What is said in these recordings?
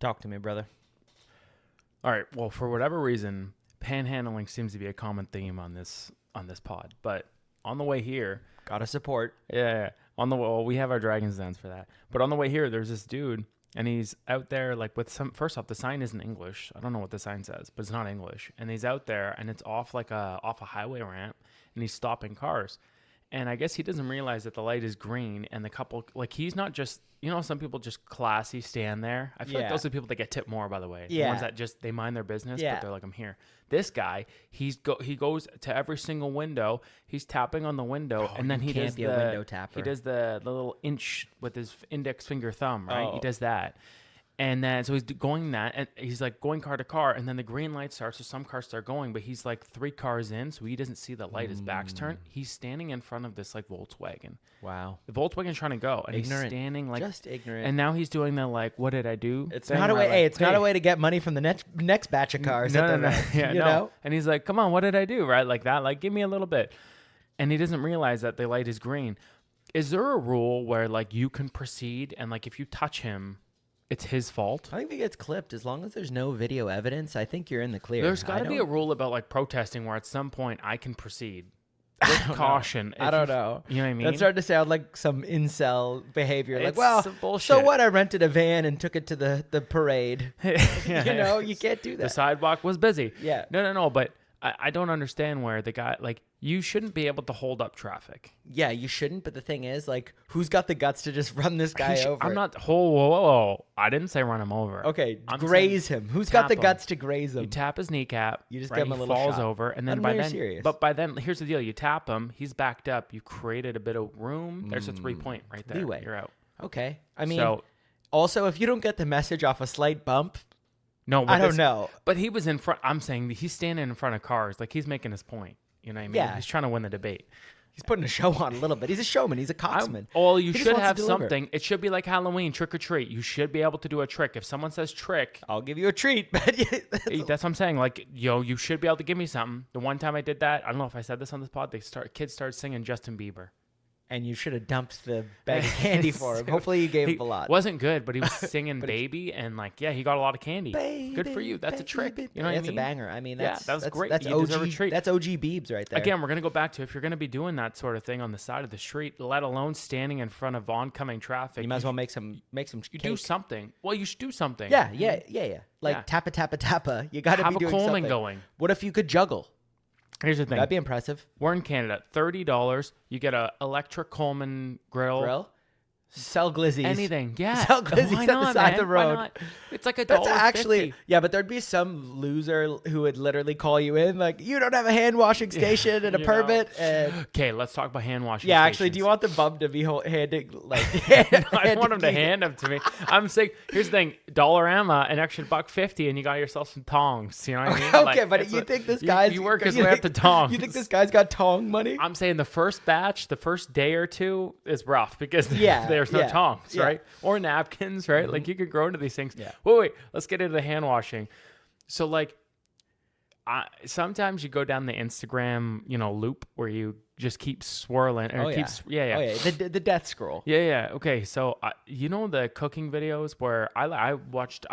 Talk to me, brother. All right. Well, for whatever reason, panhandling seems to be a common theme on this pod. But on the way here, Gotta support. yeah, we have our Dragon's Dens for that. But on the way here, there's this dude, and he's out there like with some. First off, the sign isn't English. I don't know what the sign says, but it's not English. And he's out there, and it's off a highway ramp, and he's stopping cars. And I guess he doesn't realize that the light is green, and the couple, like, he's not just, some people just classy stand there. I feel like those are the people that get tipped more, by the way. Yeah. The ones that just, they mind their business, but they're like, I'm here. This guy, he goes to every single window. He's tapping on the window, and then he does be a window tapper. He does the little inch with his index finger thumb, right? He does that. And then, so he's going that, and he's like going car to car, and then the green light starts, so some cars start going, but he's like 3 cars in, so he doesn't see the light, his back's turned. He's standing in front of this like Volkswagen. Wow. The Volkswagen's trying to go, and Ignorant. he's standing like, just ignorant. and now he's doing the like, what did I do? It's thing not a where way. like, Hey, it's not a way to get money from the next batch of cars. No. Yeah, you no. know? And he's like, come on, what did I do? Right, like that, like give me a little bit. And he doesn't realize that the light is green. Is there a rule where like you can proceed, and like if you touch him, it's his fault? I think if he gets clipped, as long as there's no video evidence, I think you're in the clear. There's got to be a rule about like protesting where at some point I can proceed with caution. I don't know. You know what I mean? That started to sound like some incel behavior. It's Like, well, some bullshit. so what? I rented a van and took it to the parade. Yeah. You can't do that. The sidewalk was busy. Yeah. No. But I don't understand where the guy, like, you shouldn't be able to hold up traffic. Yeah, you shouldn't. But the thing is, like, who's got the guts to just run this guy over? I'm not. Whoa. I didn't say run him over. Okay, I'm graze him. Who's got the him. guts to graze him? You tap his kneecap. You just right? give him a he little falls shot. over, and then Let him by know you're then, serious. but by then, here's the deal: you tap him, he's backed up. You created a bit of room. There's a 3-point right there. Leeway. You're out. Okay. I mean, So also, if you don't get the message off a slight bump, no, I don't know. But he was in front. I'm saying that he's standing in front of cars, like he's making his point. You know what I mean? Yeah. He's trying to win the debate. He's putting a show on a little bit. He's a showman. He's a coxman. You He just should wants to have deliver. something. It should be like Halloween, trick or treat. You should be able to do a trick. If someone says trick, I'll give you a treat. But that's what I'm saying. Like, you should be able to give me something. The one time I did that, I don't know if I said this on this pod, kids started singing Justin Bieber. and you should have dumped the bag of candy for him. Hopefully you gave him a lot. Wasn't good, but he was singing Baby, and like, yeah, he got a lot of candy. Baby, Good for you. That's a trick. You know what I that's mean? a banger. I mean, Yeah, that's, that was great. That's You deserve a OG. treat. That's OG Beebs right there. Again, we're going to go back to if you're going to be doing that sort of thing on the side of the street, let alone standing in front of oncoming traffic. you might as well make some. You do something. Well, you should do something. Yeah. Like Yeah. tappa tappa tappa. You got to Have be a doing Coleman something. going. What if you could juggle? Here's the thing. That'd be impressive. We're in Canada. $30. You get a electric Coleman grill. Sell glizzies. Anything. Yeah. Sell glizzies Why at the not, side of man? the Why road. not? It's like That's actually, $1.50. yeah, but there'd be some loser who would literally call you in like, you don't have a hand washing station and a You know. permit. And Okay, let's talk about hand washing. yeah, actually, do you want the bum to be handing like? I want him to hand them to me. I'm saying, here's the thing: Dollarama, an extra $1.50, and you got yourself some tongs. You know what I mean? Okay, but it's you think this guy's you work his you way up think- to tongs? You think this guy's got tong money? I'm saying the first batch, the first day or two is rough because Yeah, there's no yeah, tongs, yeah. right? Or napkins, right? Like you could grow into these things. Yeah. Wait, let's get into the hand washing. So like, sometimes you go down the Instagram, loop where you just keep swirling and Oh, it yeah. keeps, yeah. The death scroll. Yeah. Okay. So, the cooking videos where I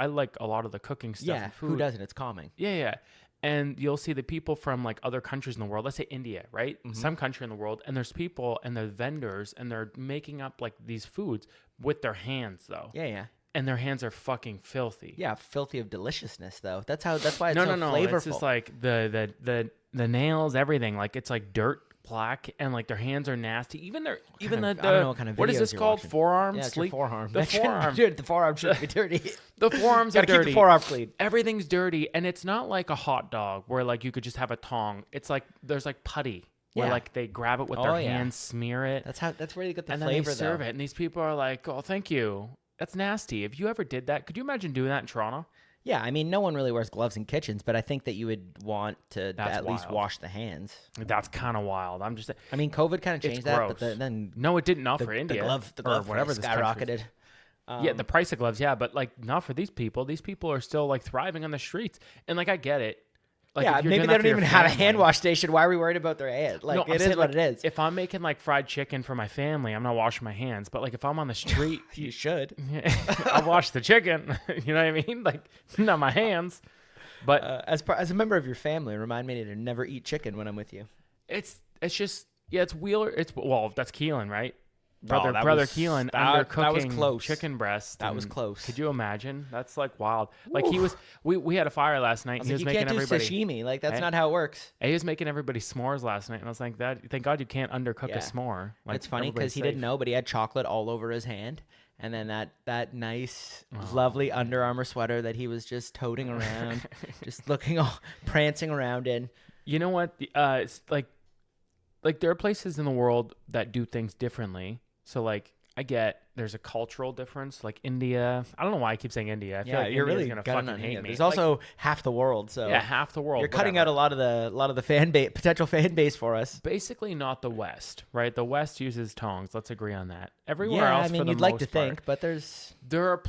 like a lot of the cooking stuff. Yeah, and who food. doesn't? It's calming. Yeah. And you'll see the people from like other countries in the world. Let's say India, right? Mm-hmm. Some country in the world. And there's people and they're vendors and they're making up like these foods with their hands though. Yeah. And their hands are fucking filthy. Yeah, filthy of deliciousness though. That's why it's No. so flavorful. It's just like the nails, everything. Like it's like dirt black and like their hands are nasty. Even I don't know what kind of what is videos this you're called? watching. Forearm Yeah, it's your sleep. forearm. The That shouldn't be forearm. dirty. The forearm shouldn't be dirty. The forearms are Gotta dirty. keep the forearm clean. Everything's dirty, and it's not like a hot dog where like you could just have a tong. It's like there's like putty where Yeah. like they grab it with Oh, their yeah. hands, smear it, That's where you get the and then flavor they serve though. it. And these people are like, "Oh, thank you." That's nasty. If you ever did that, could you imagine doing that in Toronto? Yeah, I mean, no one really wears gloves in kitchens, but I think that you would want to That's at least wild. wash the hands. That's kind of wild. I'm just. I mean, COVID kind of It's changed that, but gross. then No, it didn't. Not the, for the India. glove, or whatever this country is. skyrocketed. Yeah, the price of gloves, yeah, but like not for these people. These people are still like thriving on the streets, and like I get it. Like, yeah, if you're maybe doing they that don't for your even have a hand family- wash station. Why are we worried about their hand? Like, No, I'm it saying, is what like, it is. If I'm making like fried chicken for my family, I'm not washing my hands. But like if I'm on the street, You should. I'll wash the chicken. You know what I mean? Like not my hands. But As a member of your family, remind me to never eat chicken when I'm with you. it's just it's Wheeler. That's Keelan, right? Oh, that brother was- Keelan that was undercooking close. chicken breast. That was and close. Could you imagine? That's like wild. Like he was. We had a fire last night. I was And he like, was you making can't do everybody. sashimi. Like, that's Hey. not how it works. He was making everybody s'mores last night, and I was like, "That thank God you can't undercook Yeah. a s'more." Like, It's funny everybody's because he safe. didn't know, but he had chocolate all over his hand. And then that nice, lovely Under Armour sweater that he was just toting around, just looking all prancing around in. You know what? It's like there are places in the world that do things differently. So like I get there's a cultural difference, like India. I don't know why I keep saying India. I feel Yeah, like you're India's really gonna gunning fucking on hate India. me. There's Like, also half the world, so yeah, half the world. you're cutting out whatever. a lot of the fan base, potential fan base for us. Basically, not the West, right? The West uses tongs. Let's agree on that. Everywhere Yeah, else, I mean, for the you'd like to most part, think, but there's there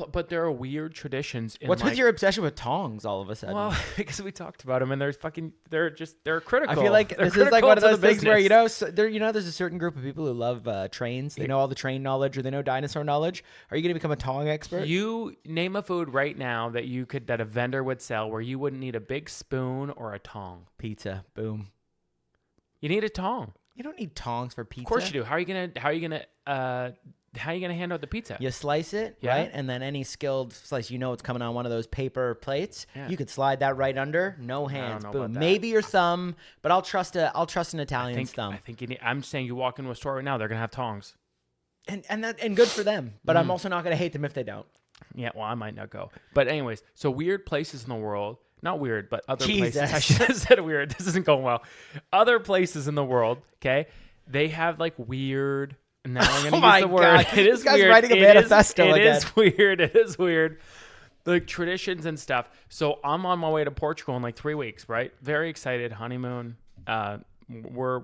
are weird traditions. In what's like, with your obsession with tongs all of a sudden? Well, because we talked about them, and they're critical. I feel like They're this is like critical one of to the those things where business. there's a certain group of people who love trains. They know all the train knowledge, or they know dinosaur knowledge. Are you going to become a tong expert? You name a food right now that a vendor would sell where you wouldn't need a big spoon or a tong. Pizza, boom. You need a tong. You don't need tongs for pizza. Of course you do. How are you gonna hand out the pizza? You slice it, Yeah. right? And then any skilled slice, it's coming on one of those paper plates. Yeah. You could slide that right under, no hands, know boom. about that. Maybe your thumb, but I'll trust an Italian's thumb. I think you need. I'm saying you walk into a store right now, they're gonna have tongs. And good for them. But I'm also not going to hate them if they don't. Yeah, well, I might not go. But anyways, so weird places in the world. Not weird, but other Jesus. places. I should have said weird. This isn't going well. Other places in the world, okay? They have like weird. Now I'm Oh gonna my use the word. God. It is This guy's weird. writing a It manifesto It again. is weird. It is weird. Like traditions and stuff. So I'm on my way to Portugal in like 3 weeks, right? Very excited. Honeymoon. We're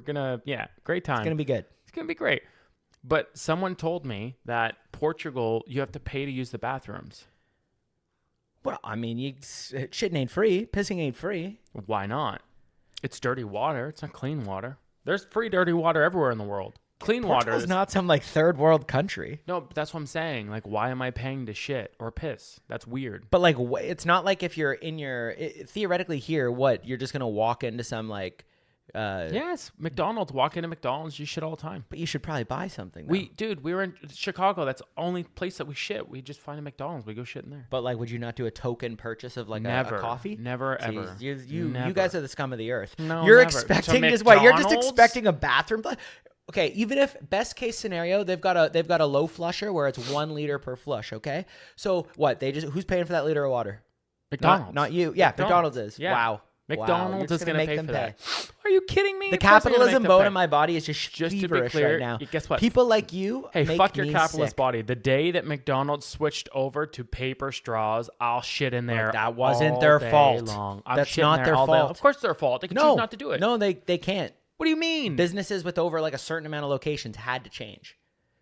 gonna great time. It's going to be good. It's gonna be great. But someone told me that Portugal, you have to pay to use the bathrooms. Well, I mean, shitting ain't free. Pissing ain't free. Why not? It's dirty water. It's not clean water. There's free dirty water everywhere in the world. Clean water Portugal's is not some like third world country. No, but that's what I'm saying. Like, why am I paying to shit or piss? That's weird. But like, it's not like if you're in theoretically here, you're just going to walk into some like, Yes, McDonald's. Walk into McDonald's, you shit all the time. but you should probably buy something. Though. We were in Chicago. That's the only place that we shit. We just find a McDonald's. We go shit in there. But like, would you not do a token purchase of like Never. a coffee? Never, See, ever. You Never. guys are the scum of the earth. No, you're never. expecting To just what? You're just McDonald's? expecting a bathroom. Okay, even if best case scenario, they've got a low flusher where it's 1 liter per flush. Okay, so what? Who's paying for that liter of water? McDonald's. Not you. Yeah, McDonald's is. Yeah. Wow. McDonald's You're is just going to make pay them for pay. that. Are you kidding me? The Of course they're gonna capitalism make them bone pay. in my body is just Just to be feverish clear, right now. guess what? People like you Hey, make fuck your me capitalist sick. body. The day that McDonald's switched over to paper straws, I'll shit in there. that wasn't all their day fault. long. I'm That's shitting not there their all day. fault. Of course, it's their fault. They can choose not to do it. No, they can't. What do you mean? Businesses with over like a certain amount of locations had to change.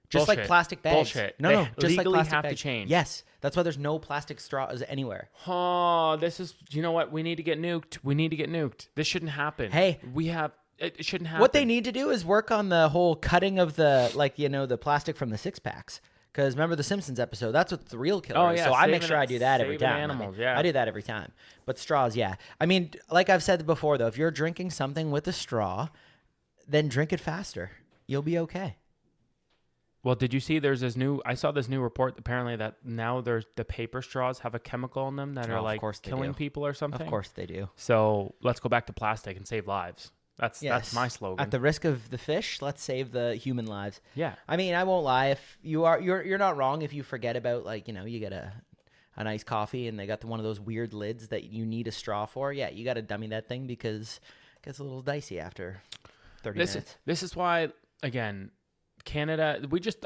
Just like Bullshit. plastic bags. Bullshit. No, They no, just like legally plastic have to bags. change. Yes, that's why there's no plastic straws anywhere. Oh, this is. You know what? We need to get nuked. We need to get nuked. This shouldn't happen. Hey. we have. It shouldn't happen. What they need to do is work on the whole cutting of the plastic from the 6-packs. Because remember the Simpsons episode? That's what the real killer Oh, is. yeah, So I make saving- sure I do that every saving time. animals, yeah. I do that every time. But straws, yeah. I mean, like I've said before, though, if you're drinking something with a straw, then drink it faster. You'll be okay. Well, did you see? I saw this new report. Apparently, that now the paper straws have a chemical in them that Oh, are of like course they killing do. people or something. Of course they do. So let's go back to plastic and save lives. That's my slogan. At the risk of the fish, let's save the human lives. Yeah. I mean, I won't lie. If you're not wrong if you forget about you get a nice coffee and they got one of those weird lids that you need a straw for. Yeah, you got to dummy that thing because it gets a little dicey after 30 minutes. This is why, again, Canada,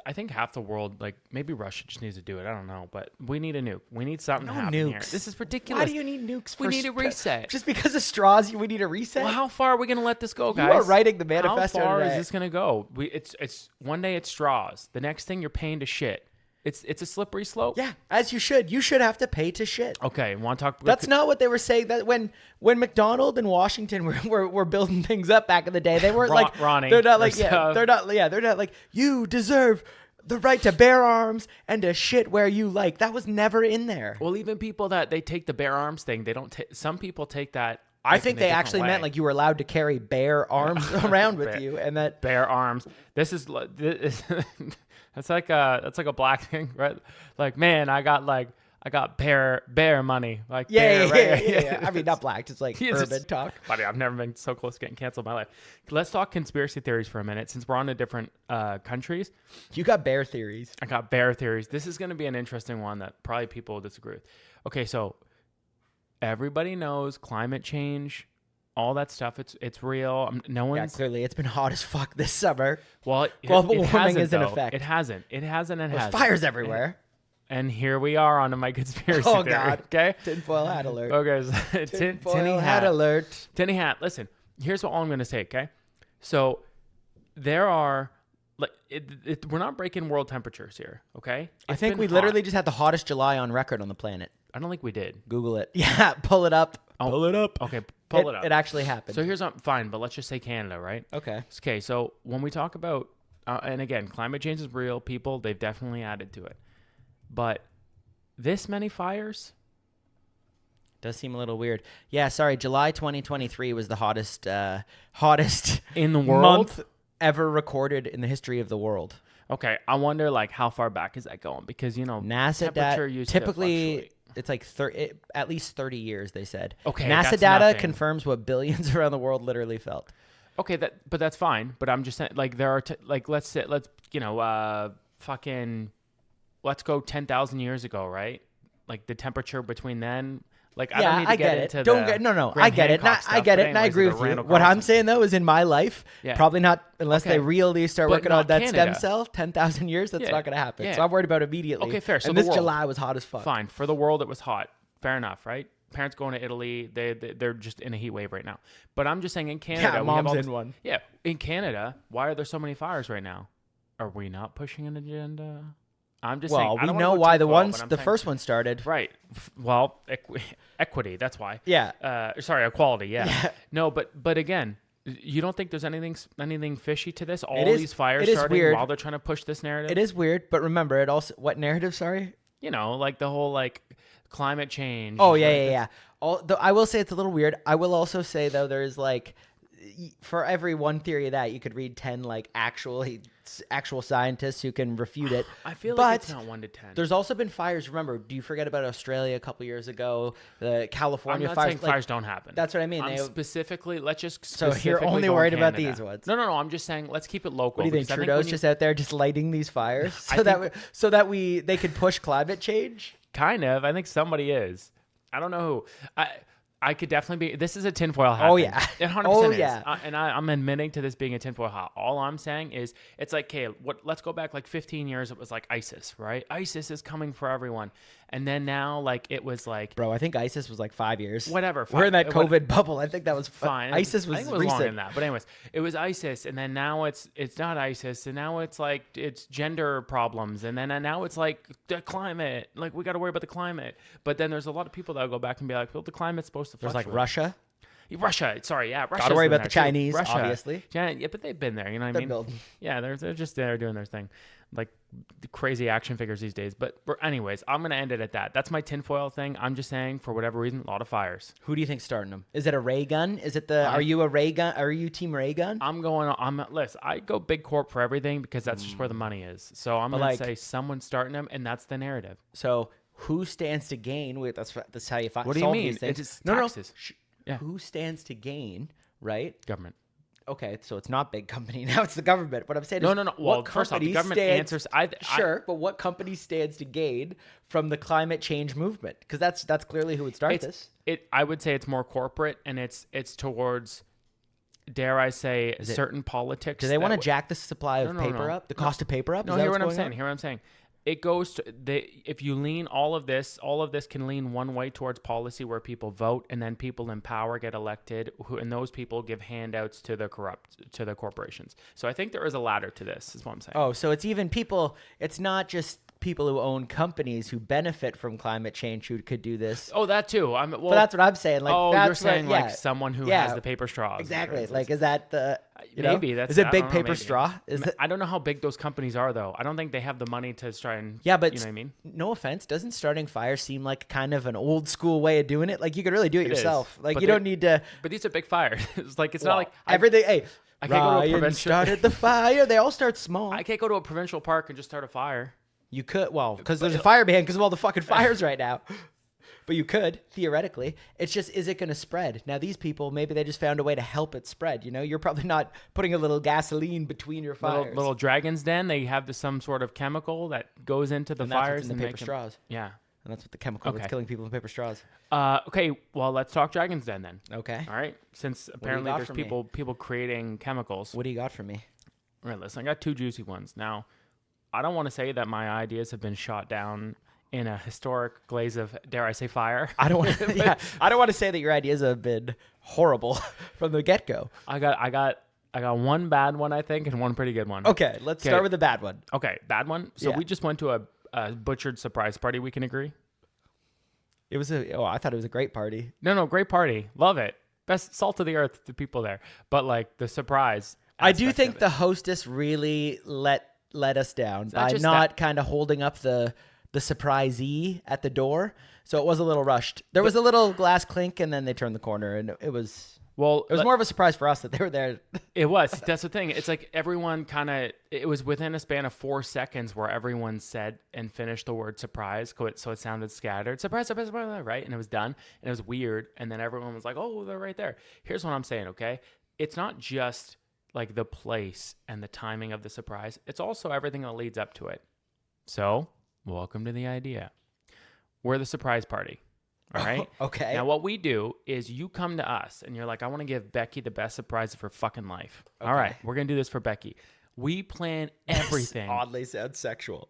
I think half the world, like maybe Russia just needs to do it. I don't know, but we need a nuke. We need something to happen here. nukes. This is ridiculous. Why do you need nukes? We need a reset. Just because of straws, we need a reset. Well, how far are we going to let this go, guys? You are writing the manifesto How far today. is this going to go? It's one day it's straws. The next thing you're paying to shit. It's a slippery slope. Yeah, as you should. You should have to pay to shit. Okay, want to talk? That's not what they were saying. That when McDonald and Washington were building things up back in the day, they weren't like Ronnie. They're not like they're not like you deserve the right to bear arms and to shit where you like. That was never in there. Well, even people that they take the bear arms thing, they don't. Some people take that. I think they actually meant like you were allowed to carry bare arms around with you, and that bare arms. This is that's like a black thing, right? Like, man, I got bear money. Like, yeah. I mean, not black, just like urban talk. Buddy, I've never been so close to getting canceled in my life. Let's talk conspiracy theories for a minute, since we're on to different countries. You got bear theories. I got bear theories. This is going to be an interesting one that probably people will disagree with. Okay, so everybody knows climate change, all that stuff. It's real. No one's clearly it's been hot as fuck this summer. Well, global warming is in effect. It hasn't. There's fires everywhere. And here we are on to my conspiracy theory. God. Okay. Tinfoil hat alert. Okay. Tinfoil hat alert. Tinny hat. Listen, here's what I'm going to say. Okay. So there are we're not breaking world temperatures here. Okay. I think we literally just had the hottest July on record on the planet. I don't think we did. Google it. Yeah. Pull it up. Pull it up. Okay. Pull it up. It actually happened. So here's fine, but let's just say Canada, right? Okay. Okay. So when we talk about, and again, climate change is real. People, they've definitely added to it. But this many fires does seem a little weird. Yeah, sorry. July 2023 was the hottest in the world month ever recorded in the history of the world. Okay, I wonder how far back is that going? Because NASA temperature typically it's like at least 30 years. They said. Okay, NASA data confirms what billions around the world literally felt. Okay, but that's fine. But I'm just saying, there are let's go 10,000 years ago, right? Like the temperature between then. I don't need to get into I get it. I get it, and I agree with you. What I'm saying though is in my life, probably not unless they really start working on that stem cell. 10,000 years, that's not going to happen. Yeah. So I'm worried about immediately. Okay, fair. So and this July was hot as fuck. Fine, for the world it was hot. Fair enough, right? Parents going to Italy, they're just in a heat wave right now. But I'm just saying in Canada, mom's in one. Yeah, in Canada, why are there so many fires right now? Are we not pushing an agenda? I'm just saying. Well, we know why the first one started. Right. Well, equity. That's why. Yeah. Sorry, equality. Yeah. No, but again, you don't think there's anything fishy to this? These fires starting weird. While they're trying to push this narrative. It is weird, but remember, it also what narrative? Sorry. The whole climate change. Oh yeah. I will say it's a little weird. I will also say though, there's for every one theory of that, you could read 10 actual scientists who can refute it. I feel like it's not 1 to 10. There's also been fires. Remember, do you forget about Australia a couple years ago? The California I'm not fires. saying fires don't happen. That's what I mean. So you're only worried about these ones. No. I'm just saying let's keep it local. What do you think? Trudeau's just out there just lighting these fires so that they could push climate change? Kind of. I think somebody is. I don't know who. I could definitely be. This is a tinfoil hat. Oh, yeah. It 100% is. And I'm admitting to this being a tinfoil hat. All I'm saying is it's okay, let's go back 15 years. It was ISIS, right? ISIS is coming for everyone. And then now, it was Bro, I think ISIS was 5 years. Whatever. We're in that COVID bubble. I think that was fine. ISIS was I think it was recent. longer than that. But anyways, it was ISIS. And then now it's not ISIS. And now it's it's gender problems. And then now it's the climate. We got to worry about the climate. But then there's a lot of people that go back and be well, the climate's supposed to fluctuate. There's Russia. Sorry, yeah. Got to worry about the Chinese, obviously. Yeah, but they've been there. You know what I mean? Building. Yeah, they're just there doing their thing, the crazy action figures these days. But anyways, I'm gonna end it at that. That's my tinfoil thing. I'm just saying, for whatever reason, a lot of fires. Who do you think's starting them? Is it a ray gun? Is it are you a ray gun? Are you team ray gun? Listen, I go big corp for everything because that's just where the money is. So I'm gonna say someone's starting them, and that's the narrative. So who stands to gain? Wait, that's how you find. What do you mean? It's taxes. Yeah. Who stands to gain, right? Government. Okay, so it's not big company. Now it's the government. What I'm saying is... No. Well, first off, the government answers... Sure, but what company stands to gain from the climate change movement? Because that's clearly who would start this. I would say it's more corporate, and it's towards, dare I say, certain politics. Do they want to jack the supply of paper up? The cost of paper up? No, hear what I'm saying. It goes to if you lean all of this can lean one way towards policy where people vote, and then people in power get elected, and those people give handouts to the corporations. So I think there is a ladder to this, is what I'm saying. Oh, so it's even people. It's not just people who own companies who benefit from climate change who could do this. Oh, that too. Well, But that's what I'm saying. Like, oh, that's you're saying what, like someone who has the paper straws. Exactly. Like, is that the maybe that's is it I big don't know, paper maybe. straw? I don't know how big those companies are though. I don't think they have the money to try and but you know what I mean. No offense, doesn't starting fires seem like kind of an old school way of doing it? Like you could really do it yourself. Like you don't need to. But these are big fires. It's like it's not like everything. Hey, I can't go to a Ryan provincial. started the fire. They all start small. I can't go to a provincial park and just start a fire. You could, because there's a fire ban because of all the fucking fires right now. But you could, theoretically. It's just, is it going to spread? Now, these people, maybe they just found a way to help it spread. You know, you're probably not putting a little gasoline between your fires. Little dragon's den, they have some sort of chemical that goes into the fires. That's in the paper straws. Yeah. And that's what the chemical that's killing people in paper straws. Okay, well, let's talk dragon's den then. Okay. All right. Since apparently there's people creating chemicals. What do you got for me? All right, listen, I got 2 juicy ones. Now, I don't want to say that my ideas have been shot down in a historic glaze of, dare I say, fire. I don't want to. I don't want to say that your ideas have been horrible from the get-go. I got one bad one, I think, and one pretty good one. Okay, let's start with the bad one. Okay, bad one. So we just went to a butchered surprise party. We can agree. It was I thought it was a great party. No, great party. Love it. Best salt of the earth to people there. But like the surprise. I do think the hostess really let us down by not kind of holding up the surprisee at the door. So it was a little rushed. There was a little glass clink, and then they turned the corner, and it was more of a surprise for us that they were there. It was. That's the thing. It's like everyone it was within a span of 4 seconds where everyone said and finished the word surprise, so it sounded scattered. Surprise, surprise, surprise, right? And it was done, and it was weird, and then everyone was like, oh, they're right there. Here's what I'm saying, okay? It's not just like the place and the timing of the surprise. It's also everything that leads up to it. So, welcome to the idea. We're the surprise party. All right? Okay. Now, what we do is you come to us and you're like, I want to give Becky the best surprise of her fucking life. Okay. All right. We're going to do this for Becky. We plan everything. This oddly sounds sexual.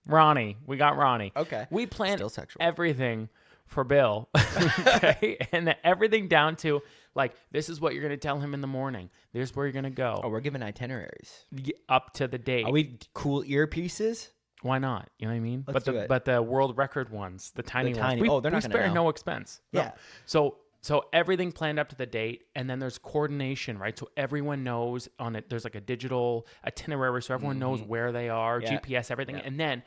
Ronnie. We got Ronnie. Okay. We plan everything for Bill. Okay. And everything down to like, this is what you're going to tell him in the morning. This is where you're going to go. Oh, we're giving itineraries. Up to the date. Are we cool earpieces? Why not? You know what I mean? Let's do it. But the world record ones, the tiny ones. They're not going to spare no expense. Yeah. No. So everything planned up to the date, and then there's coordination, right? So everyone knows on it. There's like a digital itinerary, so everyone knows where they are, GPS, everything, and then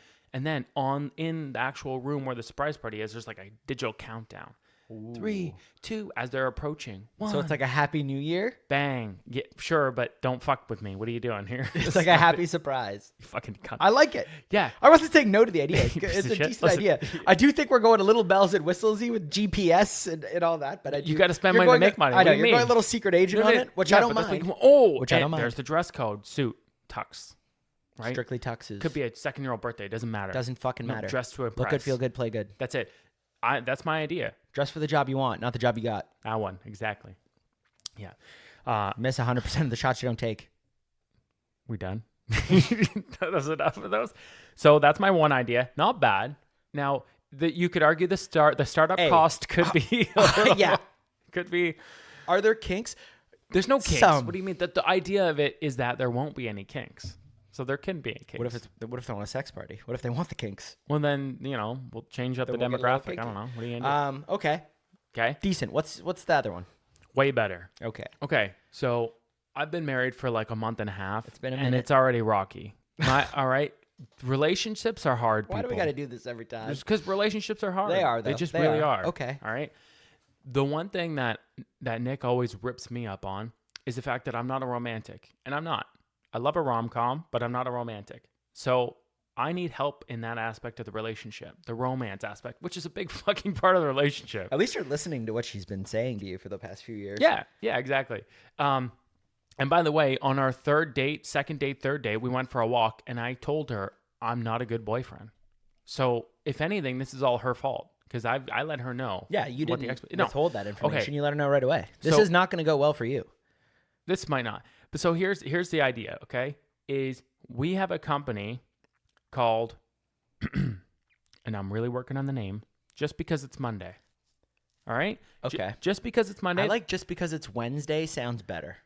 in the actual room where the surprise party is, there's like a digital countdown. Ooh. 3, 2, as they're approaching. 1. So it's like a happy new year? Bang. Yeah, sure, but don't fuck with me. What are you doing here? It's like a happy surprise. You fucking cunt. I like it. Yeah. I wasn't saying no to the idea. It's a decent idea. I do think we're going a little bells and whistles-y with GPS and all that, but you got to spend money to make money. I know. You're going a little secret agent on it, which I don't mind. Which I don't mind. There's the dress code. Suit. Tux. Right? Strictly tuxes. Could be a 2nd-year-old birthday. Doesn't matter. Doesn't fucking matter. Dress to impress. Look good, feel good, play good. That's it. That's my idea. Dress for the job you want, not the job you got. That one, exactly. Yeah. Miss 100% of the shots you don't take. We done? That's enough of those. So that's my one idea. Not bad. Now, you could argue the startup cost could be. Could be. Are there kinks? There's no kinks. What do you mean? The idea of it is that there won't be any kinks. So there can be kinks. What if they want a sex party? What if they want the kinks? Well, then, we'll change up the demographic. I don't know. What are you going to do? Okay. Decent. What's the other one? Way better. Okay. So I've been married for like a month and a half. It's been a minute. And it's already rocky. All right. Relationships are hard. Why do we got to do this every time? Just because relationships are hard. They are, though. They just really are. Okay. All right. The one thing that Nick always rips me up on is the fact that I'm not a romantic. And I'm not. I love a rom-com, but I'm not a romantic. So I need help in that aspect of the relationship, the romance aspect, which is a big fucking part of the relationship. At least you're listening to what she's been saying to you for the past few years. Yeah, exactly. And by the way, on our third date, we went for a walk, and I told her I'm not a good boyfriend. So if anything, this is all her fault because I let her know. Yeah, you didn't withhold that information. Okay. You let her know right away. This is not going to go well for you. This might not. But so here's the idea, okay? Is we have a company called, and I'm really working on the name, Just Because It's Monday. All right? Okay. Just because it's Monday. I like just because it's Wednesday sounds better.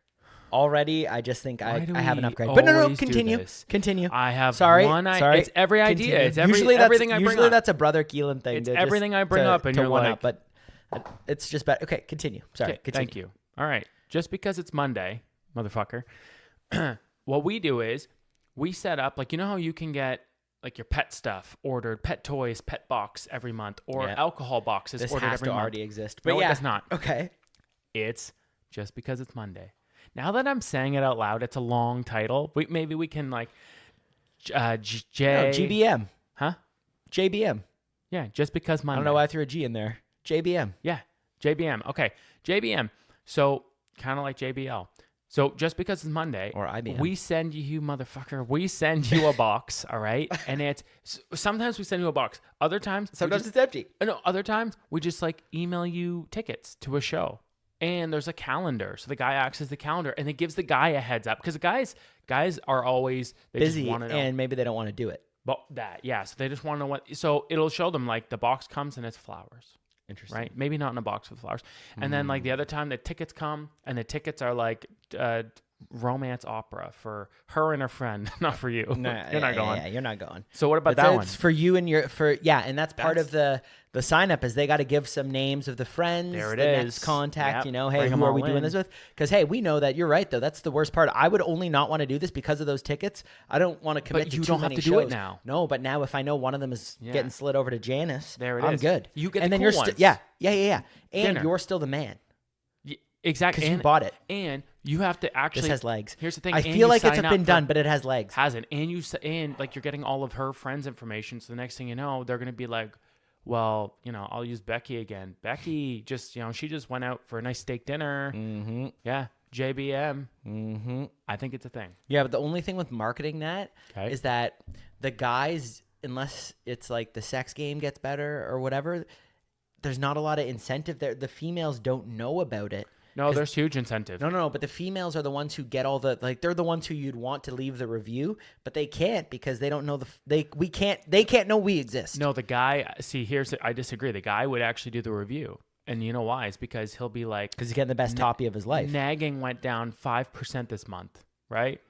already. I just think Why do I have an we upgrade. But no, always do continue. this? Continue. I have Sorry. It's every idea. Continue. It's every, usually everything I bring usually up. that's a Brother Keelan thing. It's to everything just, I bring to, up, and to you're one like, up, but it's just better. Okay, continue. Sorry. okay, Continue. thank you. All right. Just because it's Monday, motherfucker, what we do is we set up, like, you know how you can get like your pet stuff ordered, pet toys, pet box every month, or alcohol boxes This ordered has every to month. already exist. But No, yeah, it does not. Okay. It's just because it's Monday. Now that I'm saying it out loud, it's a long title. Maybe we can like GBM. Huh? JBM. Yeah, just because Monday. I don't know why I threw a G in there. JBM. Yeah, JBM. Okay, JBM. So kind of like JBL. So just because it's Monday, Or IBM. we send you, motherfucker, we send you a box, all right? And it's, sometimes we send you a box. Other times, Sometimes it's empty. no, other times we just like email you tickets to a show. And there's a calendar. So the guy acts as the calendar and it gives the guy a heads up. Because the guys are always Busy, just want to know. and maybe they don't want to do it. But so they just want to know what. So it'll show them like the box comes and it's flowers. Interesting. Right? Maybe not in a box with flowers. And then like the other time the tickets come and the tickets are like romance opera for her and her friend, not for you. You're not going. Yeah, you're not going. So what about that one? It's for you and and that's part of the sign up is they got to give some names of the friends, There it the is. next contact, Yep. hey, Bring 'em who are we all doing in. this with? Because hey, we know that you're right though. That's the worst part. I would only not want to do this because of those tickets. I don't want to commit But to you too don't have many to do it shows. now. No, but now if I know one of them is getting slid over to Janice, There it I'm is. good. You get and the then cool you're ones. yeah. And Dinner. you're still the man. Exactly. Because you bought it. And you have to actually. This has legs. Here's the thing. I and feel you like it's sign up been for- done, but it has legs. Hasn't. And like you're getting all of her friends' information. So the next thing you know, they're going to be like, well, I'll use Becky again. Becky just, she just went out for a nice steak dinner. Mm-hmm. Yeah. JBM. Mm-hmm. I think it's a thing. Yeah, but the only thing with marketing that is that the guys, unless it's like the sex game gets better or whatever, there's not a lot of incentive there. The females don't know about it. No, there's huge incentive. No, but the females are the ones who get all the they're the ones who you'd want to leave the review, but they can't because they don't know they can't know we exist. No, the guy. See, I disagree. The guy would actually do the review, and you know why? It's because he'll be like, because he's getting the best toppy of his life. Nagging went down 5% this month, right?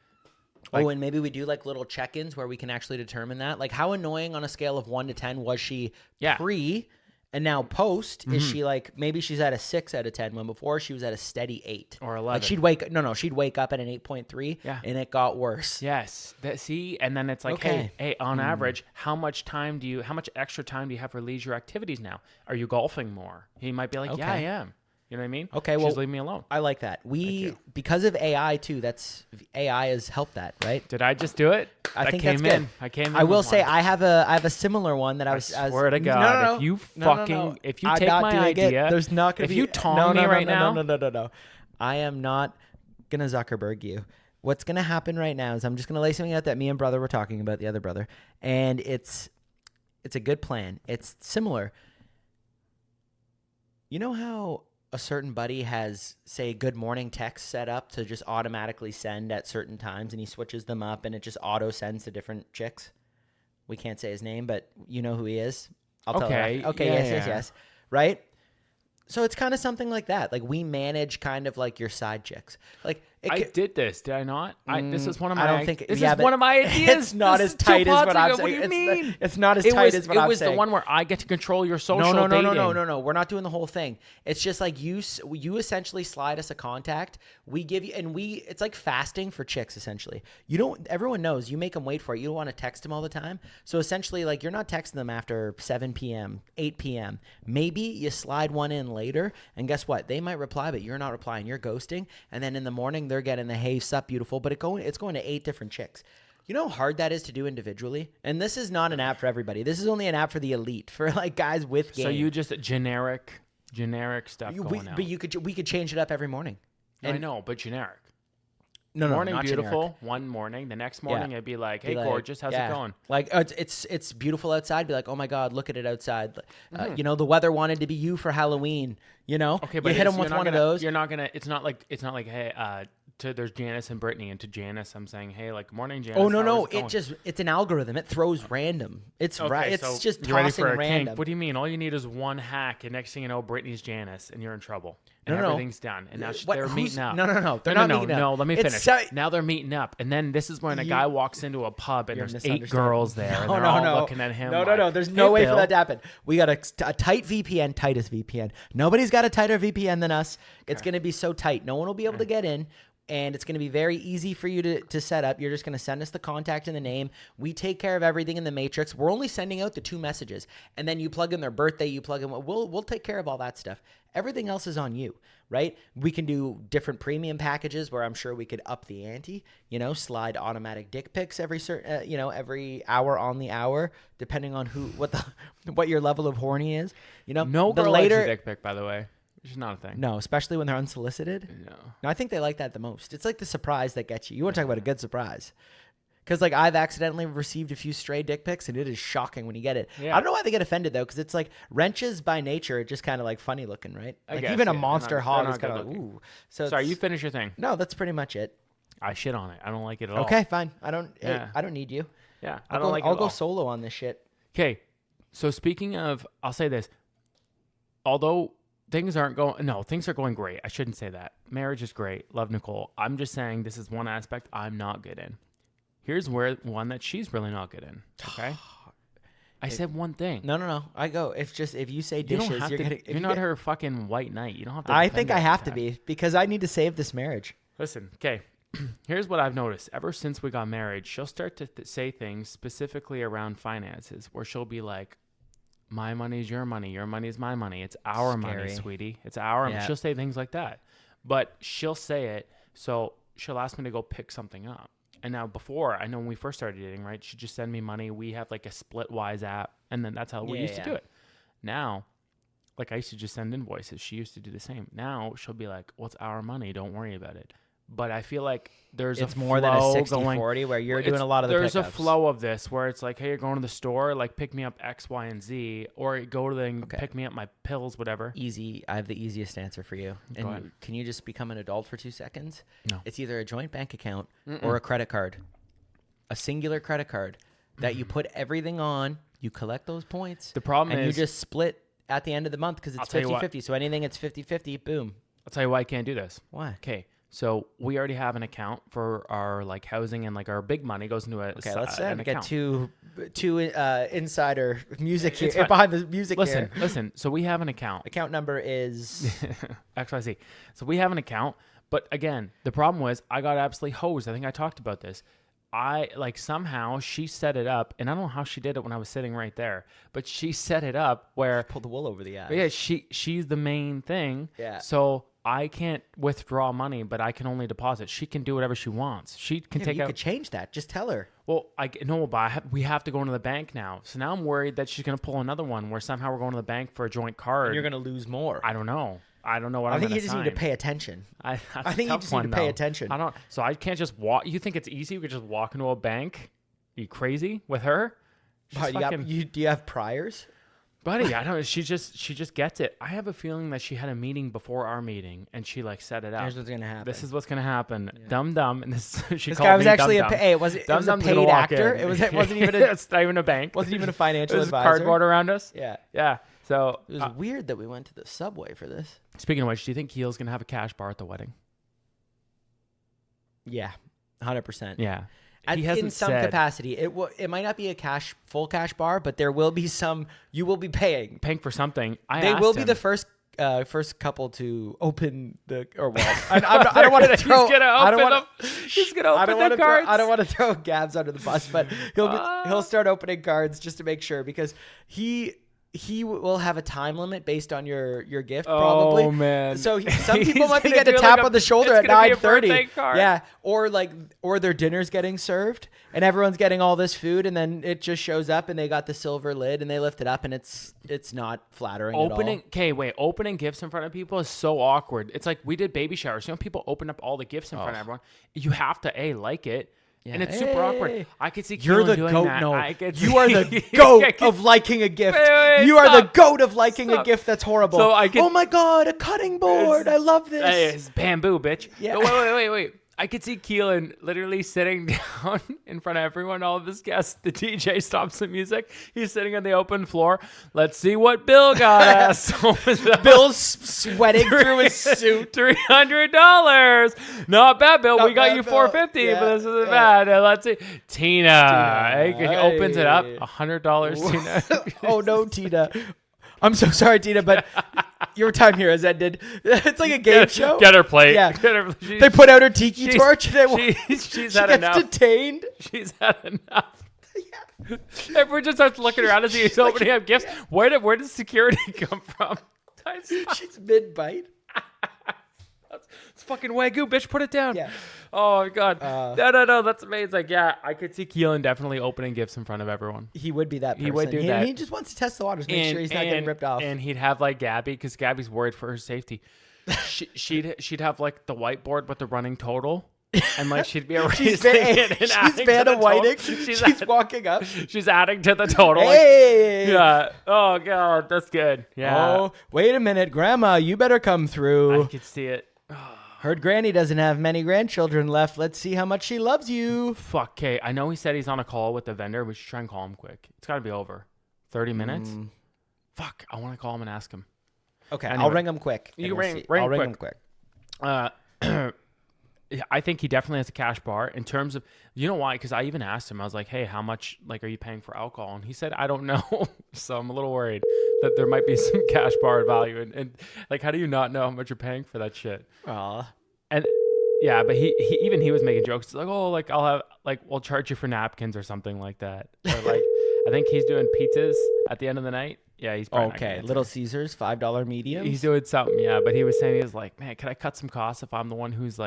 And maybe we do like little check-ins where we can actually determine that. Like, how annoying on a scale of 1 to 10 was she pre? And now post, is she like, maybe she's at a 6 out of 10 when before she was at a steady 8 or 11. Like she'd wake up at an 8.3 and it got worse. Yes. And then it's like, hey, on average, how much extra time do you have for leisure activities now? Are you golfing more? He might be like, yeah, I am. You know what I mean? Okay, just leave me alone. I like that. Because of AI too, AI has helped that, right? Did I just do it? I think came that's good. in. I came in. I will with say one. I have a similar one that I swear to God, if you if you take my idea, there's not gonna if be you tong me right now. No. I am not gonna Zuckerberg you. What's gonna happen right now is I'm just gonna lay something out that me and brother were talking about, the other brother, and it's a good plan. It's similar. You know how a certain buddy has, say, good morning text set up to just automatically send at certain times, and he switches them up, and it just auto sends to different chicks? We can't say his name, but you know who he is. I'll tell you. Okay, yes. Right? So it's kind of something like that. Like, we manage kind of like your side chicks. Like, I did this, did I not? This is one of my. I don't think this is one of my ideas. It's not as tight as what I'm saying. What do you mean? It's not as tight as what I'm saying. It was the one where I get to control your social dating. No. We're not doing the whole thing. It's just like you essentially slide us a contact. We give you, and it's like fasting for chicks essentially. Everyone knows you make them wait for it. You don't want to text them all the time. So essentially, like, you're not texting them after 7 p.m., 8 p.m. Maybe you slide one in later, and guess what? They might reply, but you're not replying. You're ghosting, and then in the morning they're getting the hey, sup, beautiful, but it's going to 8 different chicks. You know how hard that is to do individually? And this is not an app for everybody. This is only an app for the elite, for like guys with game. So you just generic stuff going out. But we could change it up every morning. I know, but generic. No, morning not beautiful. Generic. One morning, the next morning it'd be like, hey, gorgeous, how's it going? Like, it's beautiful outside. Be like, oh my God, look at it outside. The weather wanted to be you for Halloween. Okay, but you hit them with one of those. You're not gonna. It's not like, hey, there's Janice and Brittany, and to Janice I'm saying, hey, like, morning, Janice. Oh no, how no, is it going? it's an algorithm. It throws random. It's Okay, it's so just you're ready tossing for a random. kink. What do you mean? All you need is one hack, and next thing you know, Brittany's Janice, and you're in trouble. And No, no. everything's done. And now What- they're who's- meeting up. No, they're no, not meeting up. No, let me It's finish. Now they're meeting up, and then this is when a guy walks into a pub, and You're there's 8 misunderstanding. girls there, and they're all looking at him. No. There's "Hey, no way Bill." for that to happen. We got a tight VPN, tightest VPN. Nobody's got a tighter VPN than us. It's going to be so tight. No one will be able to get in. And it's going to be very easy for you to set up. You're just going to send us the contact and the name. We take care of everything in the matrix. We're only sending out the 2 messages. And then you plug in their birthday, you plug in, we'll take care of all that stuff. Everything else is on you, right? We can do different premium packages where I'm sure we could up the ante, slide automatic dick pics every hour on the hour, depending on what your level of horny is. No the girl later likes a dick pic, by the way. Which is not a thing. No, especially when they're unsolicited. No, I think they like that the most. It's like the surprise that gets you. You want to talk about a good surprise. Because I've accidentally received a few stray dick pics, and it is shocking when you get it. Yeah. I don't know why they get offended, though, because it's like wrenches by nature are just kind of like funny looking, right? I Even a guess, monster hog is kind of like, good ooh. So Sorry, you finish your thing. No, that's pretty much it. I shit on it. I don't like it at all. Okay, fine. I don't need you. Yeah, I'll go solo on this shit. Okay, so speaking of, I'll say this. Although things are going great. I shouldn't say that. Marriage is great. Love Nicole. I'm just saying this is one aspect I'm not good in. Here's one that she's really not good in. Okay? I said one thing. No. I go. If you say dishes, you're not her fucking white knight. You don't have to. I think I have to be because I need to save this marriage. Listen, okay. Here's what I've noticed. Ever since we got married, she'll start to say things specifically around finances where she'll be like, my money's your money is my money. It's our money, sweetie. It's our money. She'll say things like that. But she'll say it, so she'll ask me to go pick something up. And now before, I know when we first started dating, right, she'd just send me money. We have like a Splitwise app, and then that's how we used to do it. Now, like I used to just send invoices. She used to do the same. Now she'll be like, well, it's our money. Don't worry about it. But I feel like it's more than a 60-40 where you're doing a lot of the pickups. There's a flow of this where it's like, hey, you're going to the store, like pick me up X, Y, and Z, or go to pick me up my pills, whatever. Easy. I have the easiest answer for you. Go ahead. Can you just become an adult for 2 seconds? No. It's either a joint bank account or a credit card. A singular credit card that you put everything on, you collect those points. The problem is you just split at the end of the month because it's 50-50. So anything it's 50-50, boom. I'll tell you why I can't do this. Why? Okay. So we already have an account for our like housing, and like our big money goes into let's an get account. two insider music here fine. behind the music. Listen. So we have an account. Account number is XYZ. So we have an account, but again, the problem was I got absolutely hosed. I think I talked about this. Somehow she set it up, and I don't know how she did it when I was sitting right there, but she set it up where pulled the wool over the eyes. Yeah, she's the main thing. Yeah. So I can't withdraw money, but I can only deposit. She can do whatever she wants. She can take you out. could change that. Just tell her. Well, we have to go into the bank now. So now I'm worried that she's gonna pull another one where somehow we're going to the bank for a joint card. And you're gonna lose more. I don't know what I I'm think gonna you just sign. need to pay attention. I think you just need to pay attention. I don't. So I can't just walk. You think it's easy? We could just walk into a bank? Are you crazy with her? Do you have priors? Buddy, I don't. She just gets it. I have a feeling that she had a meeting before our meeting, and she like set it up. Here's what's gonna happen. This is what's gonna happen. Yeah. Dumb. And this guy was actually a it was a paid actor. It wasn't even it's not even a bank. Wasn't even a financial advisor. Cardboard around us. Yeah. So it was weird that we went to the Subway for this. Speaking of which, do you think Keel's gonna have a cash bar at the wedding? Yeah, 100%. Yeah. In some capacity, it might not be a full cash bar, but there will be some. You will be paying for something. They will be the first couple to open the I don't want to throw. He's gonna open the cards. I don't want to throw Gabs under the bus, but he'll start opening cards just to make sure because he will have a time limit based on your gift, probably. Oh man! So some people might be getting a tap on the shoulder at 9:30. Yeah, or their dinner's getting served and everyone's getting all this food, and then it just shows up and they got the silver lid and they lift it up and it's not flattering at all. Opening gifts in front of people is so awkward. It's like we did baby showers. People open up all the gifts in front of everyone. You have to like it. Yeah. And it's super awkward. I could see you're the doing goat. that. No, you are the goat of liking a gift. You are the goat of liking a gift that's horrible. So oh my god, a cutting board! I love this. It's bamboo, bitch. Yeah. Wait. I could see Keelan literally sitting down in front of everyone, all of his guests. The DJ stops the music. He's sitting on the open floor. Let's see what Bill got us. Bill's sweating through his suit. $300. Not bad, Bill. We got you Bill. $450, Yeah, but this isn't bad. And let's see. Tina. He opens it up. Hey. $100, Tina. Oh, no, Tina. I'm so sorry, Tina, but your time here has ended. It's like a game show. Get her plate. Yeah. Get her, They put out her tiki torch and she's she had gets enough. detained. She's had enough. Everyone just starts looking around as he's opening up gifts. Where does security come from? She's mid-bite. It's fucking Wagyu, bitch. Put it down. Yeah. Oh, my God. No. That's amazing. Yeah, I could see Keelan definitely opening gifts in front of everyone. He would be that person. He would do that. He just wants to test the waters, make sure he's not getting ripped off. And he'd have like Gabby, because Gabby's worried for her safety. She'd have like the whiteboard with the running total. And like she'd be she's she's Vanna Whiting. She's walking up. She's adding to the total. Hey. Yeah. Oh, God. That's good. Yeah. Oh, wait a minute. Grandma, you better come through. I could see it. Heard Granny doesn't have many grandchildren left. Let's see how much she loves you. Fuck, okay. I know he said he's on a call with the vendor. We should try and call him quick. It's got to be over. 30 minutes? Fuck, I want to call him and ask him. Okay, Anyway. I'll ring him quick. You ring him quick. I think he definitely has a cash bar in terms of, you know why? Because I even asked him, I was like, hey, how much like are you paying for alcohol? And he said, I don't know. So I'm a little worried that there might be some cash bar value. And like, how do you not know how much you're paying for that shit? And yeah, but he was making jokes. He's like, oh, like I'll have, like, we'll charge you for napkins or something like that. Or like, I think he's doing pizzas at the end of the night. Yeah, he's probably okay. Little Caesars, $5 medium. He's doing something, yeah. But he was saying, he was like, man, can I cut some costs if I'm the one who's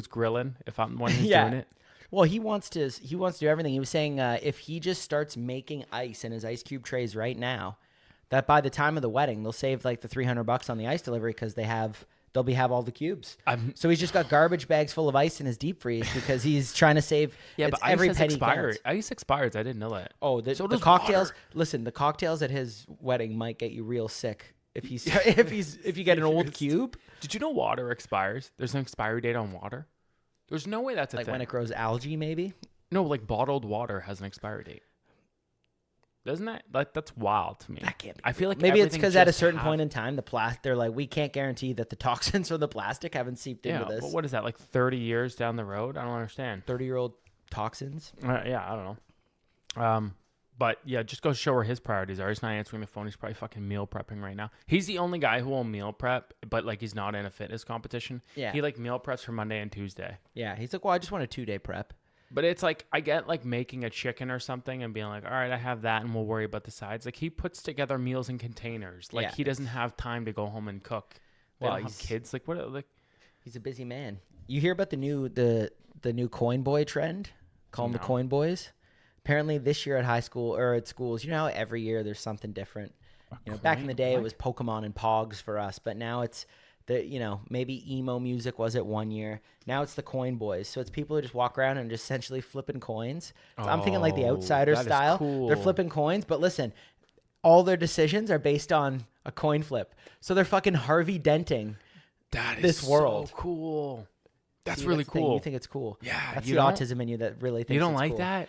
grilling? If I'm the one who's doing it? Well, he wants to do everything. He was saying if he just starts making ice in his ice cube trays right now, that by the time of the wedding they'll save like the $300 on the ice delivery because they'll have all the cubes. So he's just got garbage bags full of ice in his deep freeze because he's trying to save. Yeah, but every ice penny expired. counts. Ice expires. I didn't know that. Oh, the cocktails. Water. Listen, the cocktails at his wedding might get you real sick if you get an old cube. Did you know water expires? There's an expiry date on water. There's no way that's a like thing. When it grows algae, maybe. No, like bottled water has an expiry date. Doesn't that? That's wild to me. That can't be. I feel like maybe it's because at a certain point in time, they're like, we can't guarantee that the toxins from the plastic haven't seeped into this. But what is that? Like 30 years down the road? I don't understand. 30-year-old toxins. Yeah, I don't know. But yeah, just go show where his priorities are. He's not answering the phone. He's probably fucking meal prepping right now. He's the only guy who will meal prep, but like he's not in a fitness competition. Yeah. He like meal preps for Monday and Tuesday. Yeah. He's like, well, I just want a 2-day prep. But it's like, I get like making a chicken or something and being like, all right, I have that and we'll worry about the sides. Like he puts together meals in containers. Like he doesn't have time to go home and cook. Well, he's kids. Like what? Like he's a busy man. You hear about the new coin boy trend? Call them the coin boys. Apparently this year at high school or at schools, you know how every year there's something different. Back in the day it was Pokemon and Pogs for us, but now it's maybe emo music was it one year. Now it's the coin boys. So it's people who just walk around and just essentially flipping coins. So I'm thinking like the Outsider style. Cool. They're flipping coins, but listen, all their decisions are based on a coin flip. So they're fucking Harvey Denting this world. So cool. That's really cool. You think it's cool. Yeah. That's the autism in you that really thinks you don't it's like cool. that?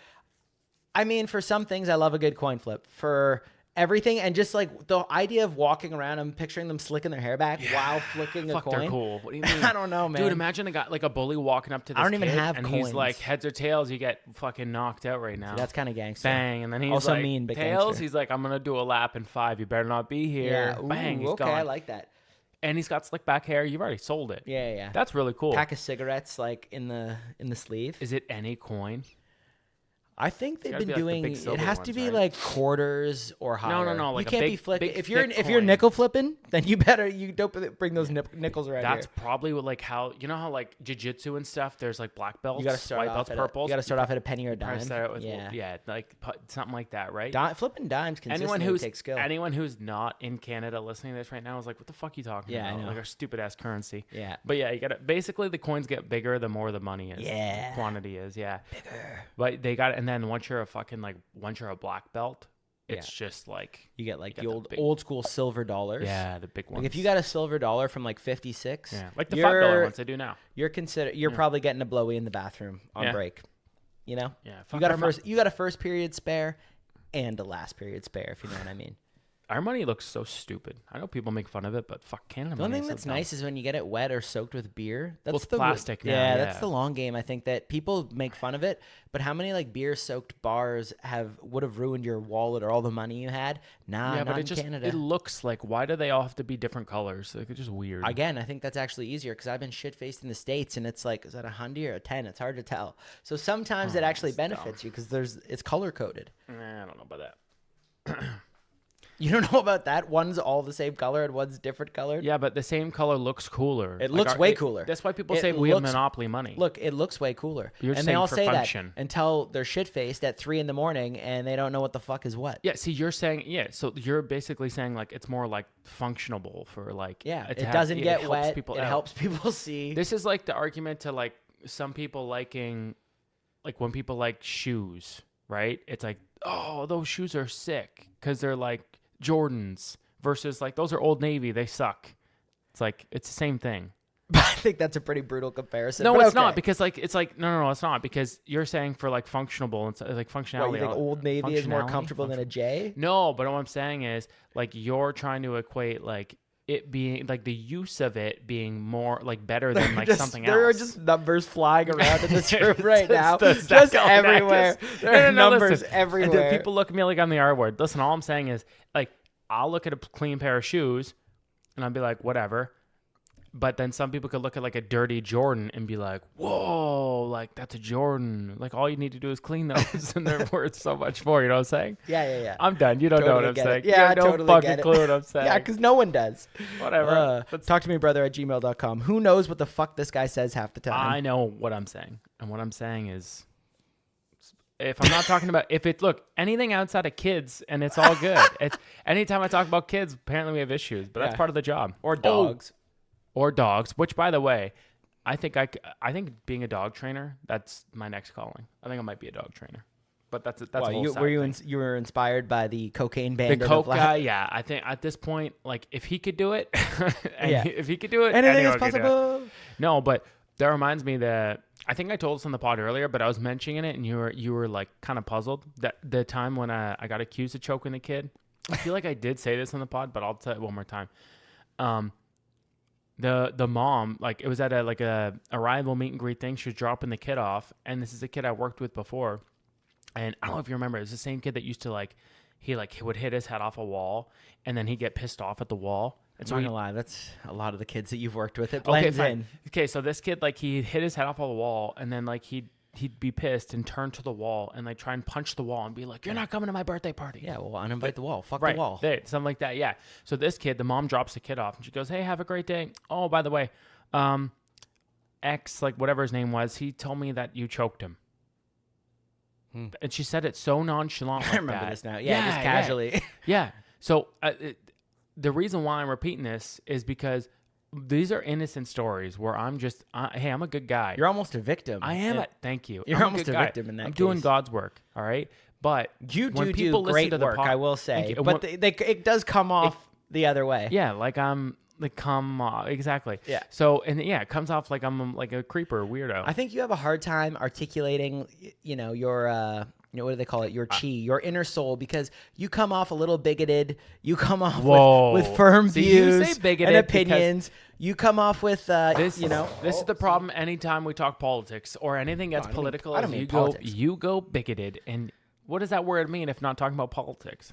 I mean, for some things, I love a good coin flip. For everything, and just like the idea of walking around, I'm picturing them slicking their hair back while flicking a coin. They're cool. What do you mean? I don't know, man. Dude, imagine like a bully walking up to this I don't even kid have and coins. He's like, heads or tails, you get fucking knocked out right now. See, that's kind of gangster. Bang, and then he's also like, mean, but tails, gangster. he's like, I'm going to do a lap in 5. You better not be here. Yeah. Ooh, Bang, he's okay, gone. I like that. And he's got slick back hair. You've already sold it. Yeah. That's really cool. Pack of cigarettes like in the sleeve. Is it any coin? I think they've been be like the doing. big It silver has to ones, be right? like quarters or higher. No. Like you a can't big, be flipping. big, If you're coin. nickel flipping, then you don't bring those nickels around That's here. probably what, like how you know how like jiu-jitsu and stuff. There's like black belts, You got to start white off belts, purples. You got to start off at a penny or a dime. Price that out with, Yeah, like something like that, right? Flipping dimes consistently takes skill. Anyone who's not in Canada listening to this right now is like, what the fuck are you talking about? I know. Like our stupid ass currency. Yeah. But yeah, you gotta basically the coins get bigger the more the money is. Yeah. Quantity is, yeah. Bigger. But they got and then once you're a black belt, It's just like you get like you the got the old school silver dollars. yeah, the big ones. Like if you got a silver dollar from like 56, yeah, like the $5 ones I do now. You're probably getting a blowy in the bathroom on break. You know? Yeah. You got a first period spare and a last period spare, if you know what I mean. Our money looks so stupid. I know people make fun of it, but fuck Canada The money. only thing that's nice is when you get it wet or soaked with beer. That's it's plastic now. Yeah, that's the long game. I think that people make fun of it, but how many like beer soaked bars would have ruined your wallet or all the money you had? Nah, yeah, not but in Canada. it looks like, why do they all have to be different colors? Like, it's just weird. Again, I think that's actually easier because I've been shit faced in the States, and it's like, is that a 100 or a 10? It's hard to tell. So sometimes it actually benefits you because it's color coded. I don't know about that. You don't know about that? One's all the same color and one's different colored? Yeah, but the same color looks cooler. It looks way cooler. That's why people say we have monopoly money. Look, it looks way cooler. You're and they all for say function. that until they're shit-faced at 3 a.m. and they don't know what the fuck is what. Yeah, see, you're saying, so you're basically saying, like, it's more, like, functionable for, like... Yeah, it doesn't get wet. It helps people see. This is, like, the argument to, like, some people liking... Like, when people like shoes, right? It's like, oh, those shoes are sick because they're, like, Jordans versus like those are Old Navy, they suck. It's like it's the same thing. I think that's a pretty brutal comparison. No, it's not because like it's like no, it's not because you're saying for like functionable and like functionality. What, you think Old Navy is more comfortable than a J? No, but what I'm saying is like you're trying to equate like it being like the use of it being more like better than like something else. There are just numbers flying around in this room right now. Just everywhere. There are numbers everywhere. People look at me like I'm the R word. Listen, all I'm saying is like I'll look at a clean pair of shoes and I'll be like, whatever. But then some people could look at like a dirty Jordan and be like, whoa, like that's a Jordan. Like all you need to do is clean those and they're worth so much more. You know what I'm saying? Yeah. I'm done. You don't know what I'm saying. Yeah, I don't totally fucking get it. clue what I'm saying. Yeah, because no one does. Whatever. Talk to me, brother, at gmail.com. Who knows what the fuck this guy says half the time? I know what I'm saying. And what I'm saying is, if I'm not talking about, look, anything outside of kids and it's all good. It's anytime I talk about kids, apparently we have issues, but that's part of the job. Or dogs. Or dogs, which by the way, I think being a dog trainer, that's my next calling. I think I might be a dog trainer. But that's a whole side thing. You were inspired by the cocaine bandit? The coke guy, yeah. I think at this point, like if he could do it, if he could do it, anything is could do it. possible. No, but that reminds me that I think I told this on the pod earlier, but I was mentioning it and you were like kind of puzzled that the time when I got accused of choking a kid. I feel like I did say this on the pod, but I'll tell it one more time. The mom, like it was at a arrival meet and greet thing. She was dropping the kid off, and this is a kid I worked with before. And I don't know if you remember, it was the same kid that used to he would hit his head off a wall, and then he'd get pissed off at the wall. And so I'm not gonna lie, that's a lot of the kids that you've worked with. It blends in. Okay, so this kid he hit his head off a wall, and then he'd be pissed and turn to the wall and try and punch the wall and be like, "You're not coming to my birthday party." Yeah, well, uninvite the wall. Fuck right, the wall. Something like that. Yeah. So this kid, the mom drops the kid off and she goes, "Hey, have a great day. Oh, by the way, X, like whatever his name was, he told me that you choked him." And she said it so nonchalant. I remember this now. Yeah, just casually. Yeah. So the reason why I'm repeating this is because these are innocent stories where I'm just, hey, I'm a good guy. You're almost a victim. I am. Thank you. You're almost a victim in that I'm case. doing God's work. All right. But you do great work, I will say. But it does come off the other way. Yeah. Like I'm exactly. Yeah. So, and yeah, it comes off like I'm like a creeper weirdo. I think you have a hard time articulating, your, what do they call it? Your chi, your inner soul, because you come off a little bigoted. You come off with firm views and opinions. You come off with, This is the problem. Anytime we talk politics or anything gets political, you go bigoted. And what does that word mean if not talking about politics?